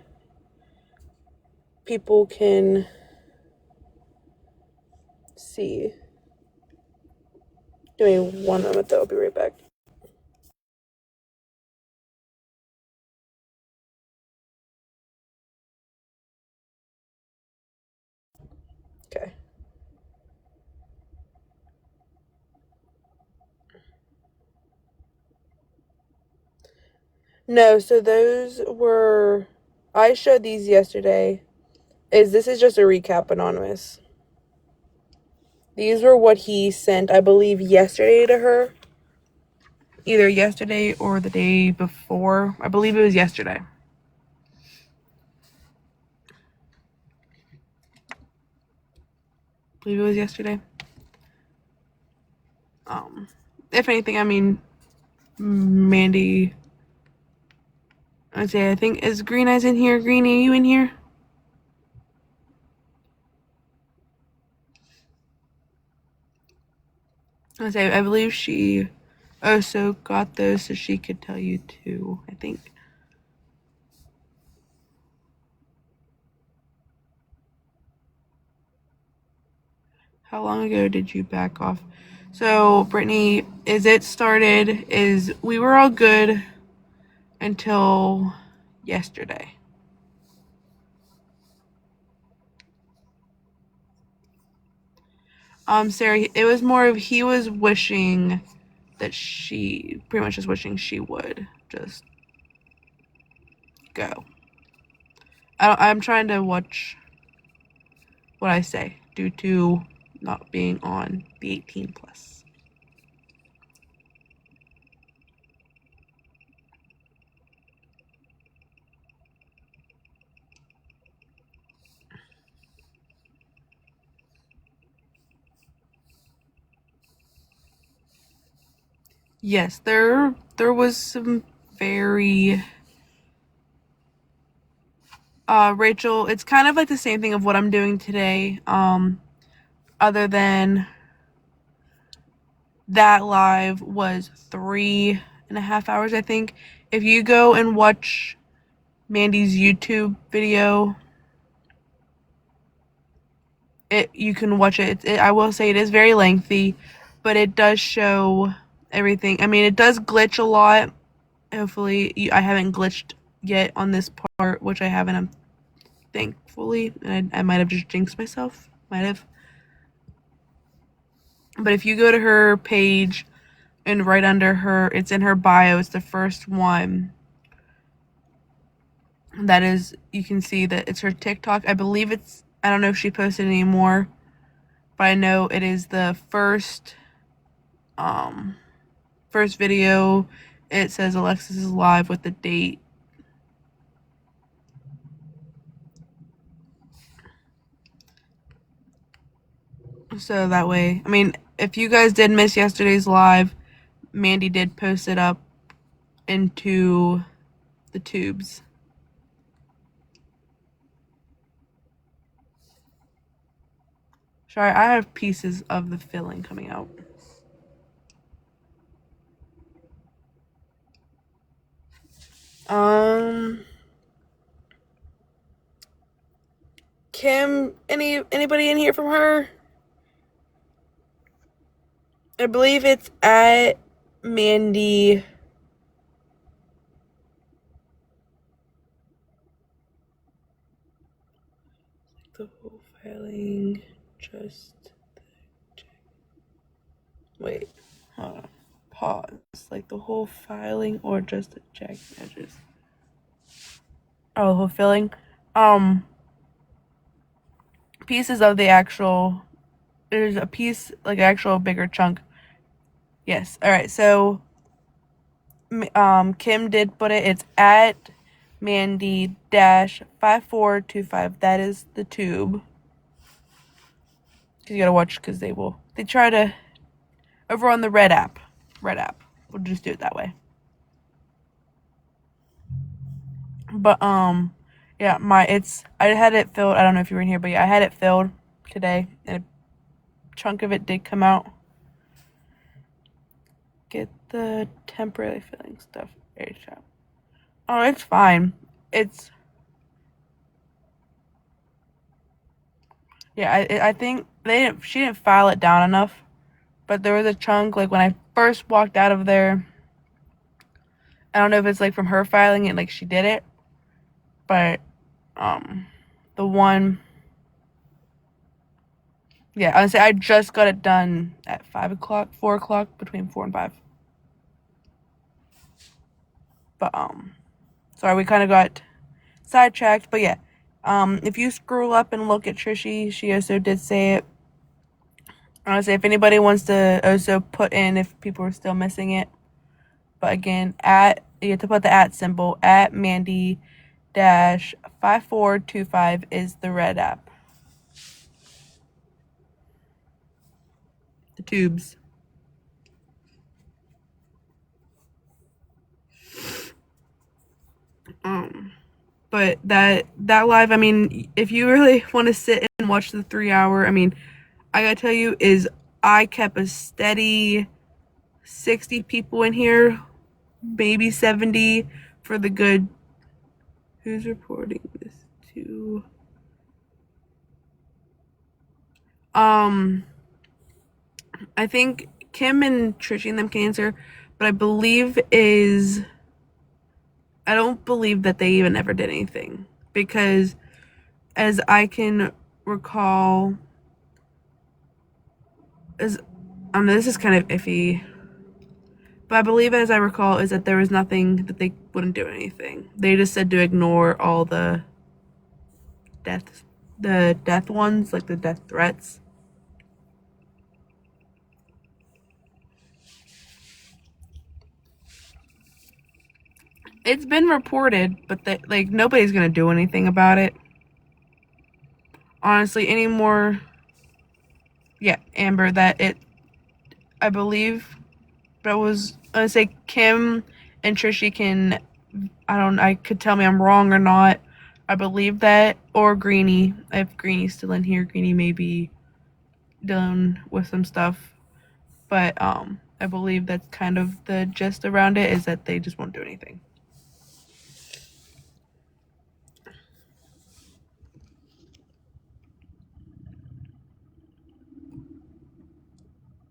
people can see. Give me one moment though, I'll be right back. Okay. No, so those were, I showed these yesterday. This is just a recap, Anonymous. These were what he sent, I believe, yesterday to her. Either yesterday or the day before. I believe it was yesterday. I believe it was yesterday. If anything, I mean, Mandy, I'd say, I think, is Green Eyes in here? Greenie, are you in here? I'd say, I believe she also got those so she could tell you too, I think. How long ago did you back off? So, Brittany, we were all good until yesterday. Sarah, it was more of he was wishing that pretty much just wishing she would just go. I'm trying to watch what I say due to not being on the 18 plus. Yes, there was some very Rachel, it's kind of like the same thing of what I'm doing today. Other than that live was 3.5 hours, I think. If you go and watch Mandy's YouTube video, you can watch it. I will say it is very lengthy, but it does show everything. I mean, it does glitch a lot. Hopefully, I haven't glitched yet on this part, which I haven't, thankfully. And I might have just jinxed myself. Might have. But if you go to her page and right under her, it's in her bio, it's the first one. That is, you can see that it's her TikTok. I believe I don't know if she posted anymore, but I know it is the first video. It says Alexis is live with the date. So that way, I mean, if you guys did miss yesterday's live, Mandy did post it up into the tubes. Sorry, I have pieces of the filling coming out. Kim, anybody in here from her? I believe it's at Mandy. The whole filing, just wait, hold on. Pause. Like the whole filing or just the check edges? Oh, the whole filling. Pieces of the actual. There's a piece, like an actual bigger chunk. Yes. All right. So, Kim did put it. It's at Mandy-5425. That is the tube. Because you gotta watch, because they try to, over on the Red app. We'll just do it that way. But, yeah, I had it filled. I don't know if you were in here, but yeah, I had it filled today, and a chunk of it did come out. Get the temporarily filling stuff ASAP. Oh, it's fine. Yeah, I think she didn't file it down enough, but there was a chunk, like, when I first walked out of there. I don't know if it's, like, from her filing it, like, she did it, but, the one, yeah, I would say I just got it done at 5 o'clock, 4 o'clock, between 4 and 5. But, sorry, we kind of got sidetracked, but yeah, if you scroll up and look at Trishy, she also did say it. I want to say if anybody wants to also put in if people are still missing it. But again, you have to put the @ symbol, at Mandy-5425 is the Red app. The tubes. But that live, I mean, if you really want to sit and watch the 3 hour, I mean, I gotta tell you, I kept a steady 60 people in here, maybe 70 for the good. Who's reporting this to? I think Kim and Trishy and them can answer, but I don't believe that they even ever did anything, because as I can recall, this is kind of iffy, but I believe, as I recall, is that there was nothing, that they wouldn't do anything. They just said to ignore all the death ones, like the death threats. It's been reported, but nobody's gonna do anything about it. Honestly, anymore. Yeah, Amber, I believe that was, I say Kim and Trishy can, I could tell me I'm wrong or not. I believe that, or Greenie, if Greenie's still in here, Greenie may be done with some stuff. But, I believe that's kind of the gist around it, is that they just won't do anything.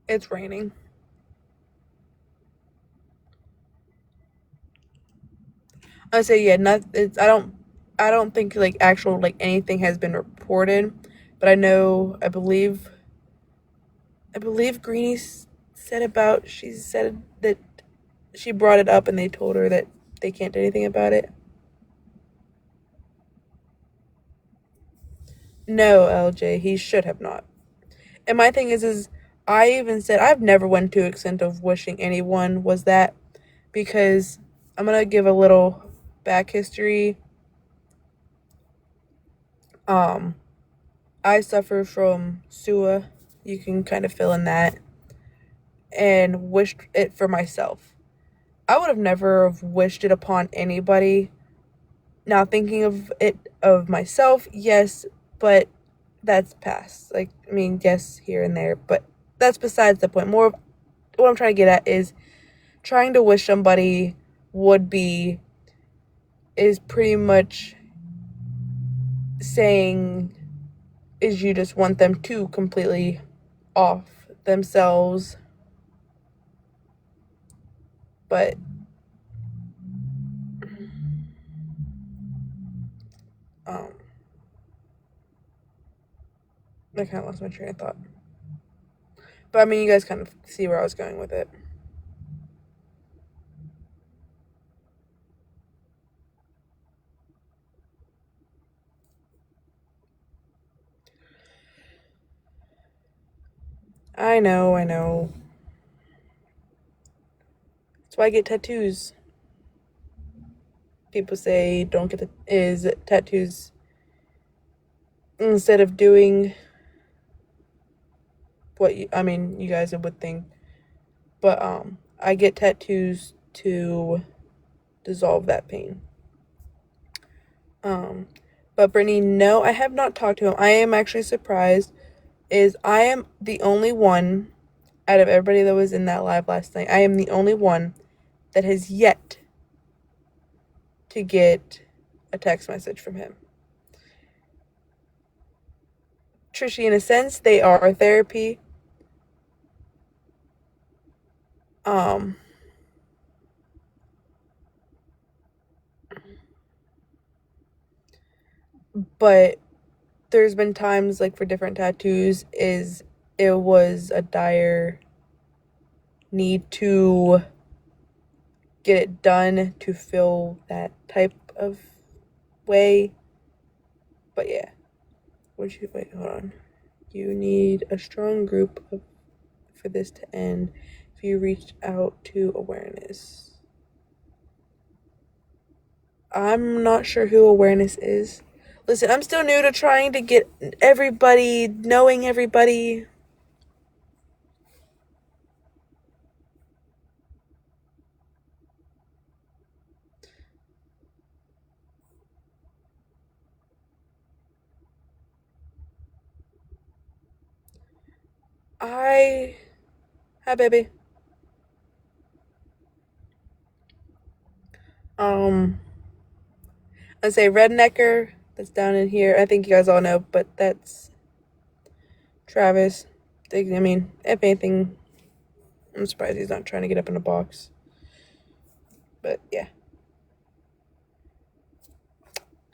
It's raining. I say, yeah, I don't think like actual like anything has been reported, but I believe Greenie she said that she brought it up and they told her that they can't do anything about it. No, LJ, he should have not. And my thing is I even said I've never went to extent of wishing anyone was that, because I'm gonna give a little back history. I suffer from SUA. You can kind of fill in that. And wished it for myself. I would have never wished it upon anybody. Now, thinking of it of myself, yes, but that's past. Like, I mean, yes, here and there, but that's besides the point. More of what I'm trying to get at is trying to wish somebody is pretty much saying, is you just want them to completely off themselves. But I kind of lost my train of thought. But I mean, you guys kind of see where I was going with it. I know. That's why I get tattoos. people say don't get is tattoos instead of doing what you guys would think, but I get tattoos to dissolve that pain. But Brittany, no, I have not talked to him. I am actually surprised. I am the only one out of everybody that was in that live last night. I am the only one that has yet to get a text message from him. Trishy, in a sense, they are therapy. But there's been times, like for different tattoos, it was a dire need to get it done to feel that type of way. But yeah. Wait, hold on. You need a strong group for this to end if you reached out to awareness. I'm not sure who awareness is. Listen, I'm still new to trying to get everybody, knowing everybody. Hi, baby. I say Rednecker. That's down in here. I think you guys all know, but that's Travis. I mean, if anything, I'm surprised he's not trying to get up in a box. But yeah.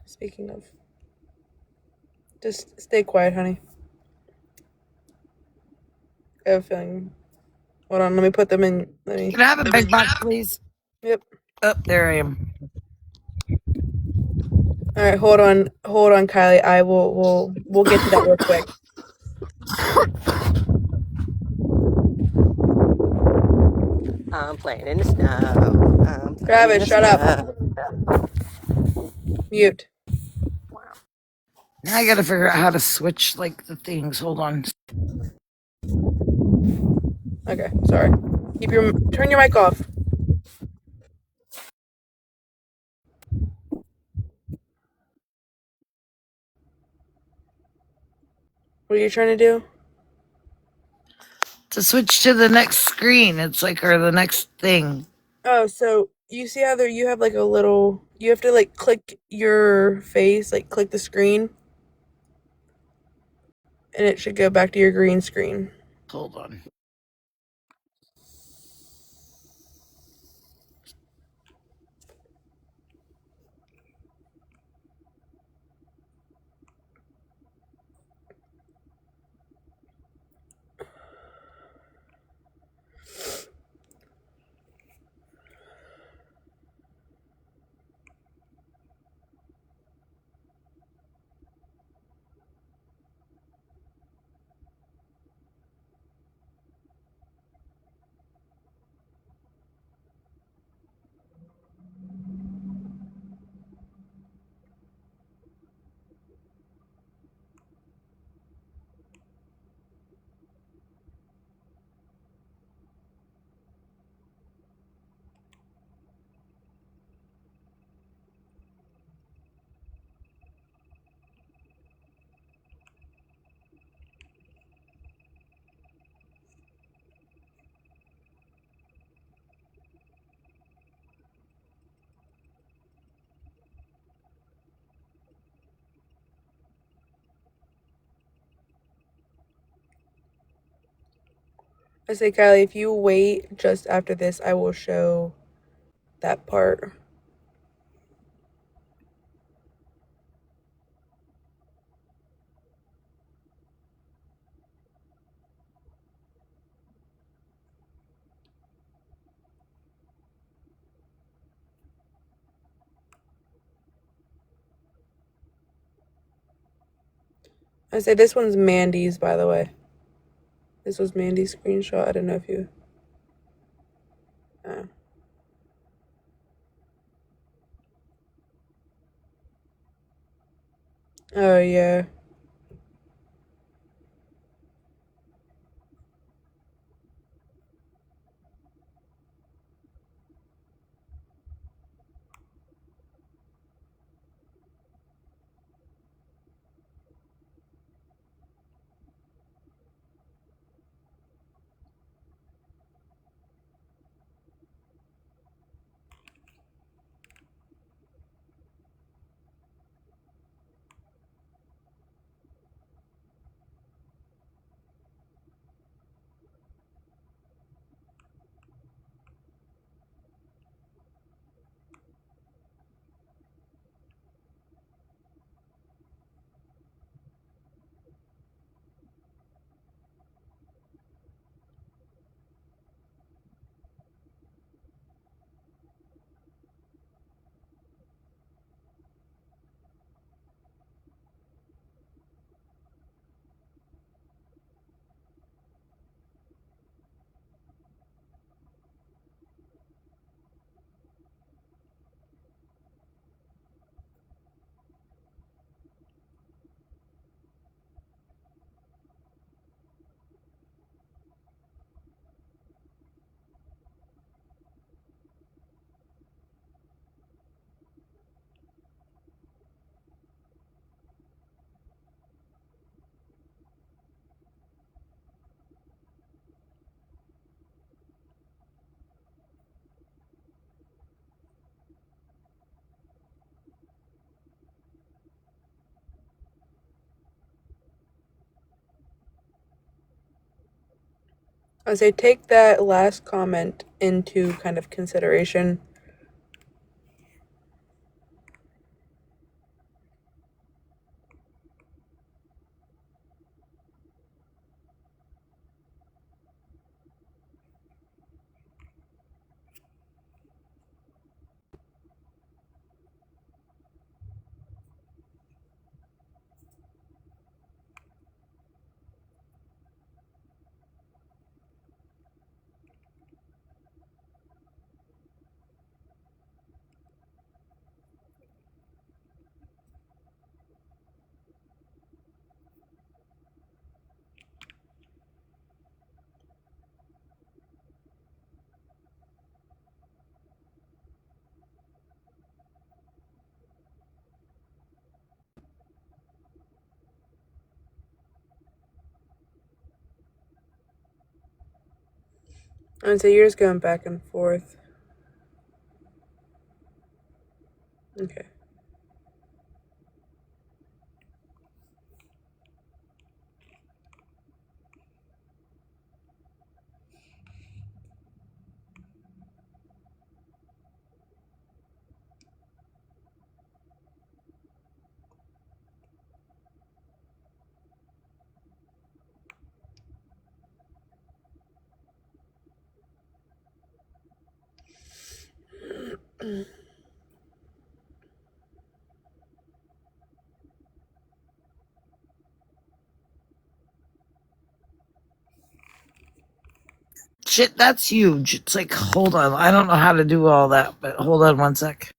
Speaking of, just stay quiet, honey. I have a feeling. Hold on, let me put them in. Can I have a big box, please? Yep. Oh, there I am. All right, hold on, Kylie. I will. We'll get to that real quick. I'm playing in the snow. Travis, shut up. Mute. Now I gotta figure out how to switch like the things. Hold on. Okay, sorry. Turn your mic off. What are you trying to do? To switch to the next screen, it's like, or the next thing. Oh, so you see how you have like a little. You have to like click your face, like click the screen, and it should go back to your green screen. Hold on. I say, Kylie, if you wait just after this, I will show that part. I say this one's Mandy's, by the way. This was Mandy's screenshot. I don't know if you. Oh, yeah. I say take that last comment into kind of consideration. And so you're just going back and forth. Okay. Shit, that's huge. It's like, hold on. I don't know how to do all that, but hold on one sec.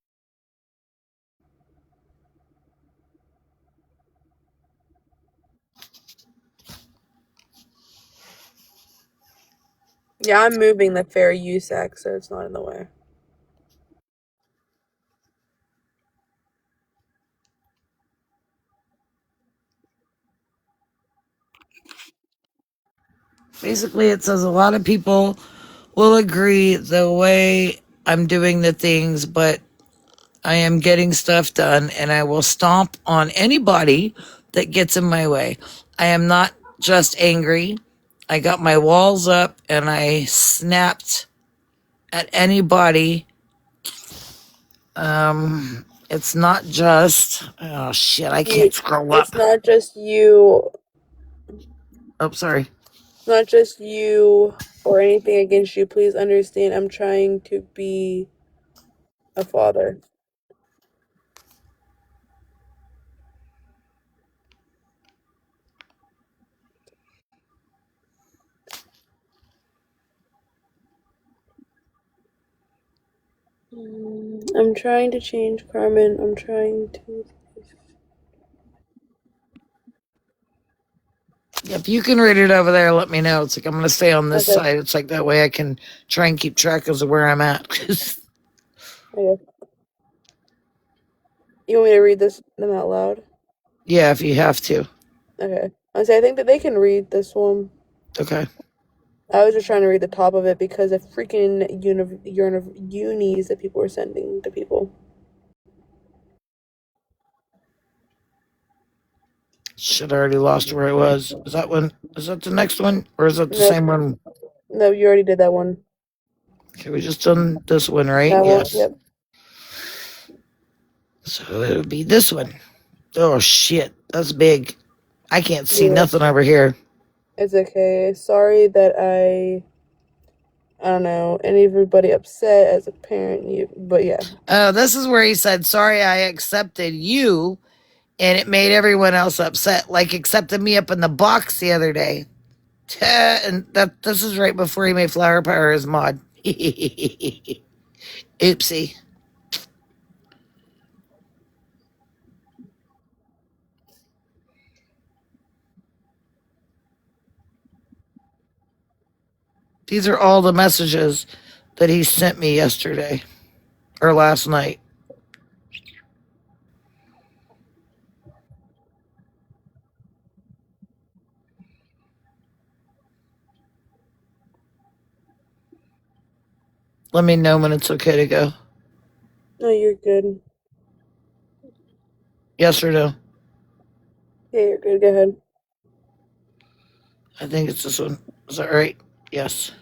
Yeah, I'm moving the fair use act, so it's not in the way. Basically, it says a lot of people will agree the way I'm doing the things, but I am getting stuff done and I will stomp on anybody that gets in my way. I am not just angry. I got my walls up and I snapped at anybody. It's not just, oh shit, I can't scroll It's up. not just you. Oh, sorry. It's not just you or anything against you. Please understand, I'm trying to be a father. I'm trying to change Carmen. I'm trying to. If you can read it over there, let me know. It's like I'm going to stay on this Okay. side. It's like that way I can try and keep track of where I'm at. Okay. You want me to read them out loud? Yeah, if you have to. Okay. I think that they can read this one. Okay. I was just trying to read the top of it because of freaking unis that people were sending to people. Shit, I already lost where it was. Is that one? Is that the next one? Or is that the Nope. same one? No, you already did that one. Okay, we just done this one, right? That one. Yes. Yep. So it would be this one. Oh, shit. That's big. I can't see Yeah. nothing over here. It's okay. Sorry that I don't know, everybody upset as a parent. But yeah. This is where he said, sorry, I accepted you, and it made everyone else upset. Like accepted me up in the box the other day. And this is right before he made Flower Power his mod. Oopsie. These are all the messages that he sent me yesterday or last night. Let me know when it's okay to go. No, you're good. Yes or no? Yeah, you're good. Go ahead. I think it's this one. Is that right? Yes.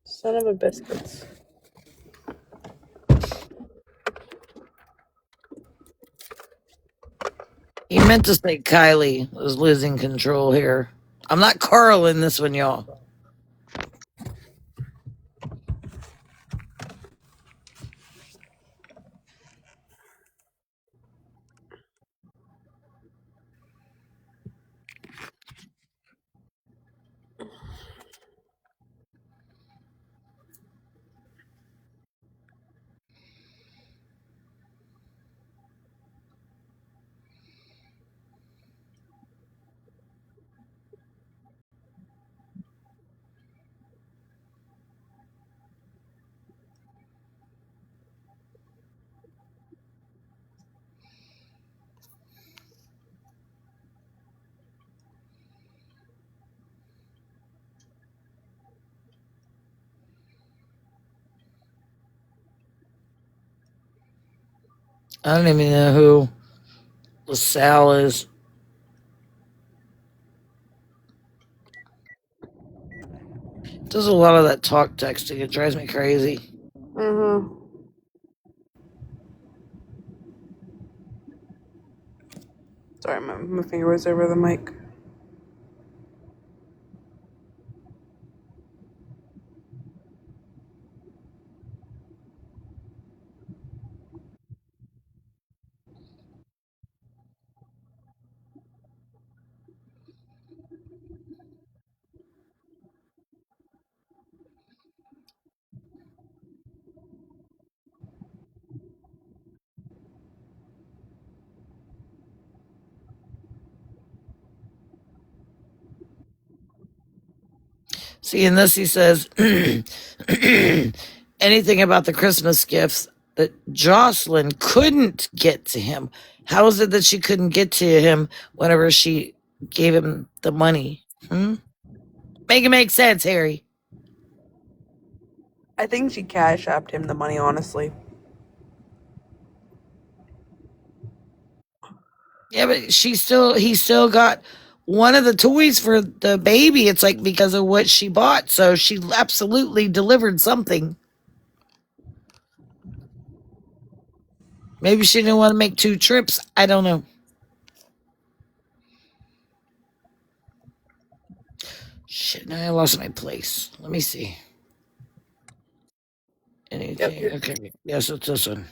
Son of a biscuits. He meant to say Kylie was losing control here. I'm not Carl in this one, y'all. I don't even know who LaSalle is. Does a lot of that talk texting. It drives me crazy. Mm-hmm. Sorry, my finger was over the mic. See, in this he says anything about the Christmas gifts that Jocelyn couldn't get to him. How is it that she couldn't get to him whenever she gave him the money? Make it make sense, Harry. I think she cash apped him the money, honestly. Yeah, but he still got one of the toys for the baby. It's like because of what she bought. So she absolutely delivered something. Maybe she didn't want to make two trips. I don't know. Shit, now I lost my place. Let me see. Yep. Anything? Okay. Yes, it's this one.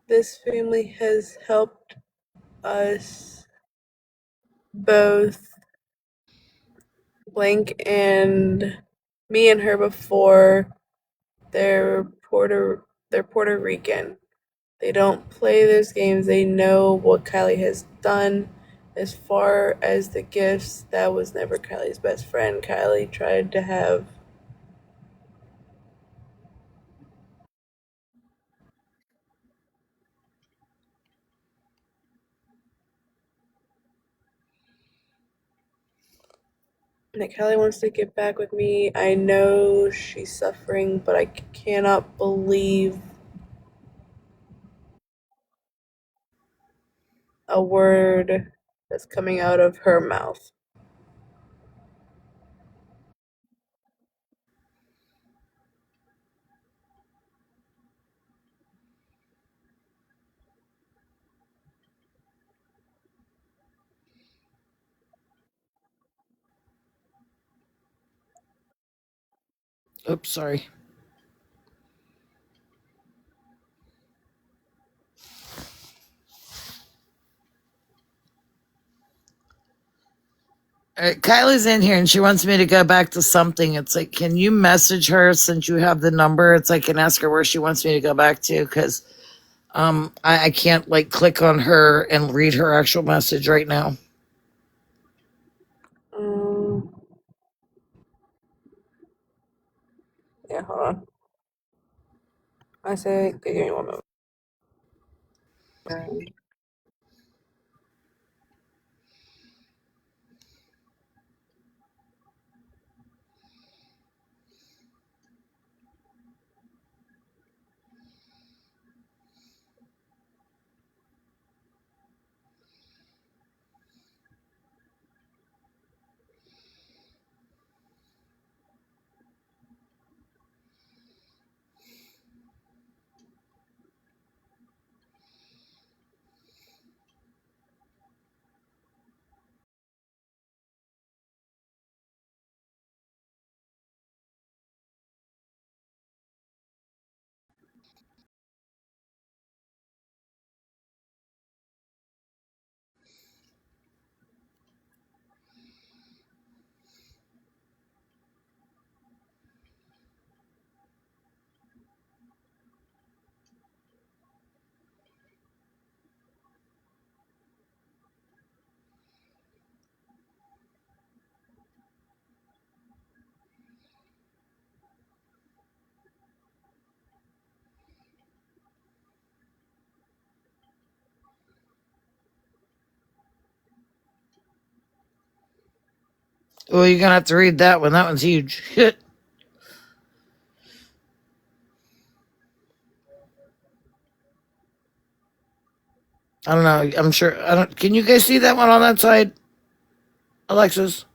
this family has helped us both, Blank and me and her, before. They're Puerto Rican. They don't play those games. They know what Kylie has done. As far as the gifts, that was never Kylie's best friend. Kylie tried to have that Kylie wants to get back with me. I know she's suffering, but I cannot believe a word that's coming out of her mouth. Oops, sorry. Kylie's in here and she wants me to go back to something. It's like, can you message her since you have the number? It's like, and ask her where she wants me to go back to, because I can't like click on her and read her actual message right now. Um, yeah, hold on. I say, give me one moment. Well, you're gonna have to read that one. That one's huge. I don't know. I'm sure. I don't. Can you guys see that one on that side, Alexis?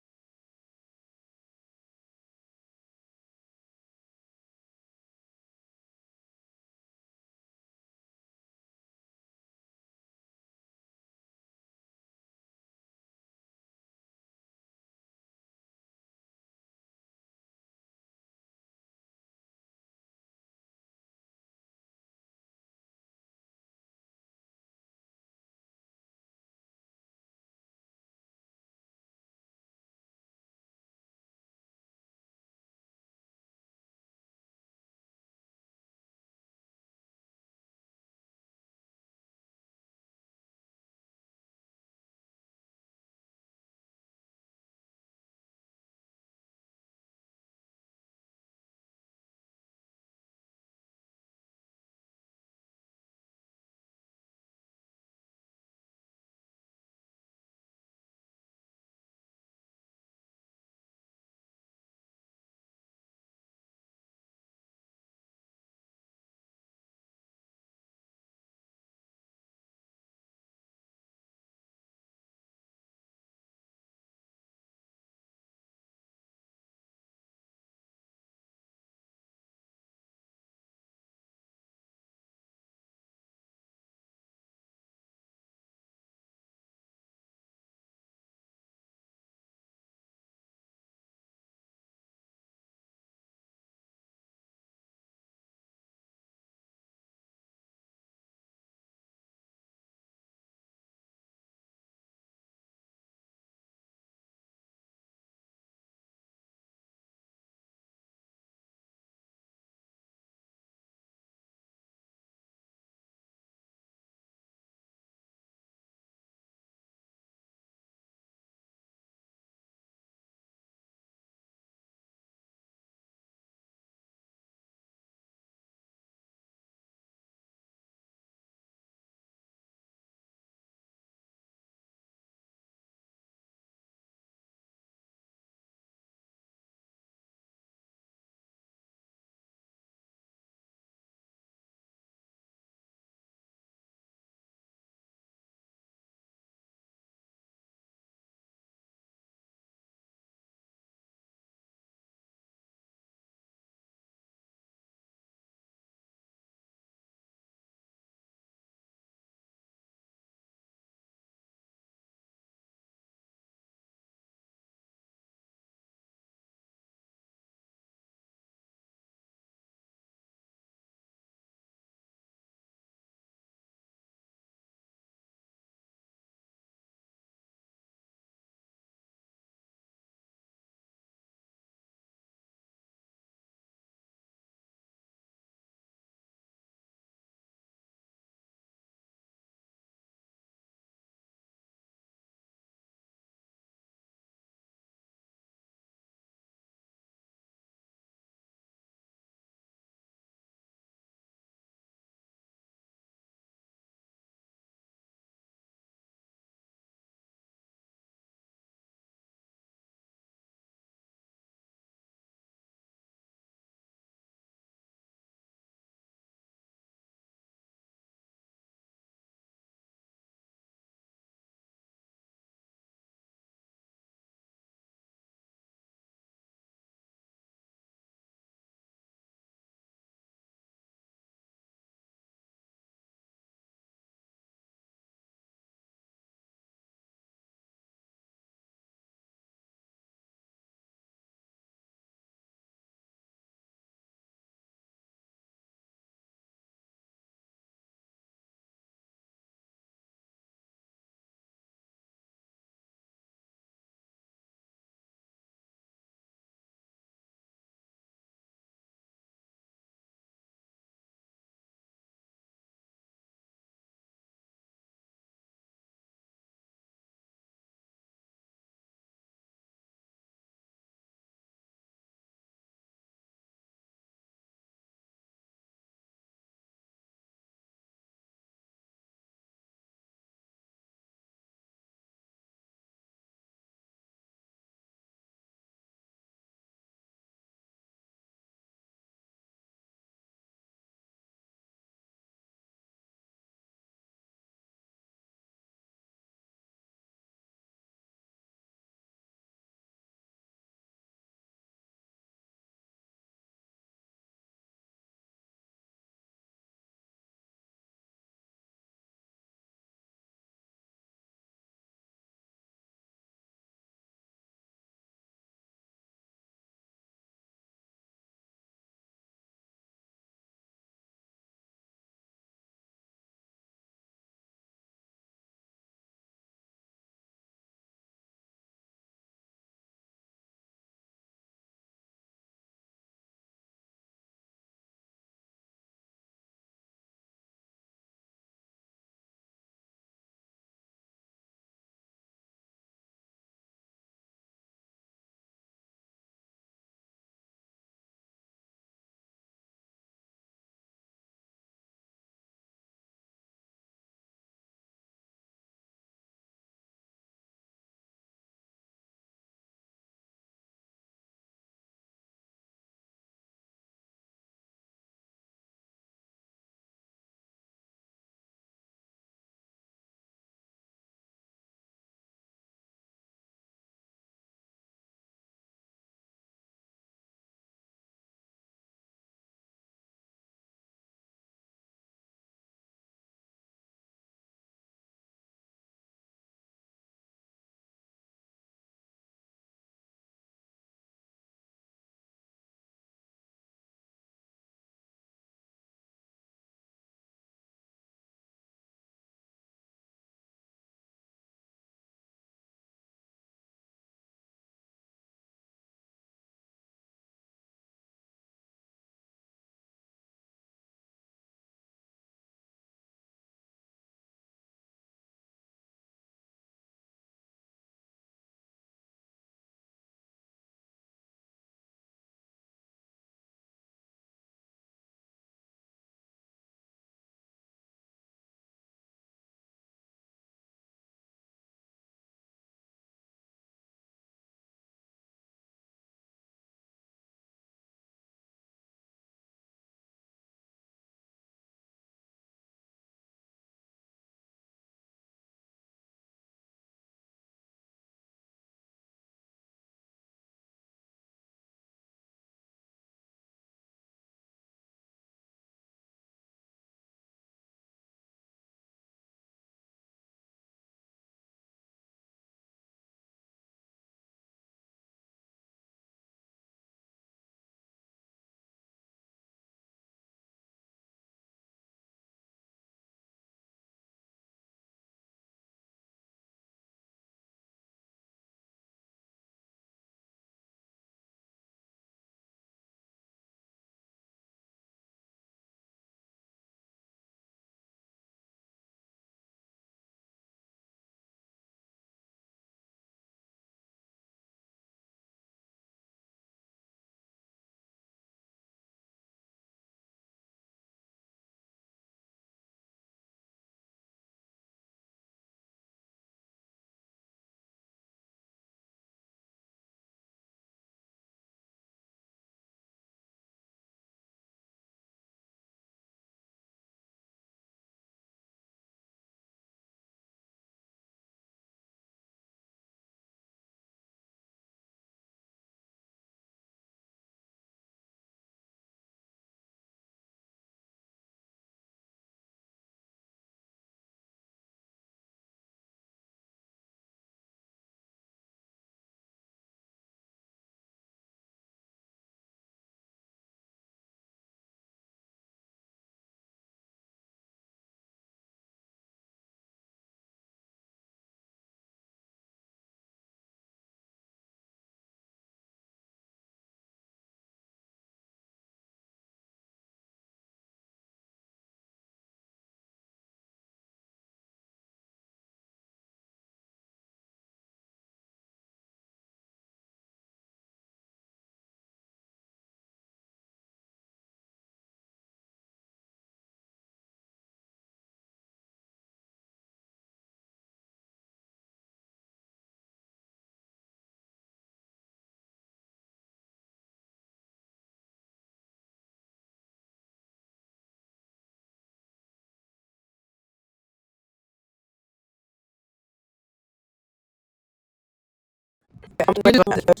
I'm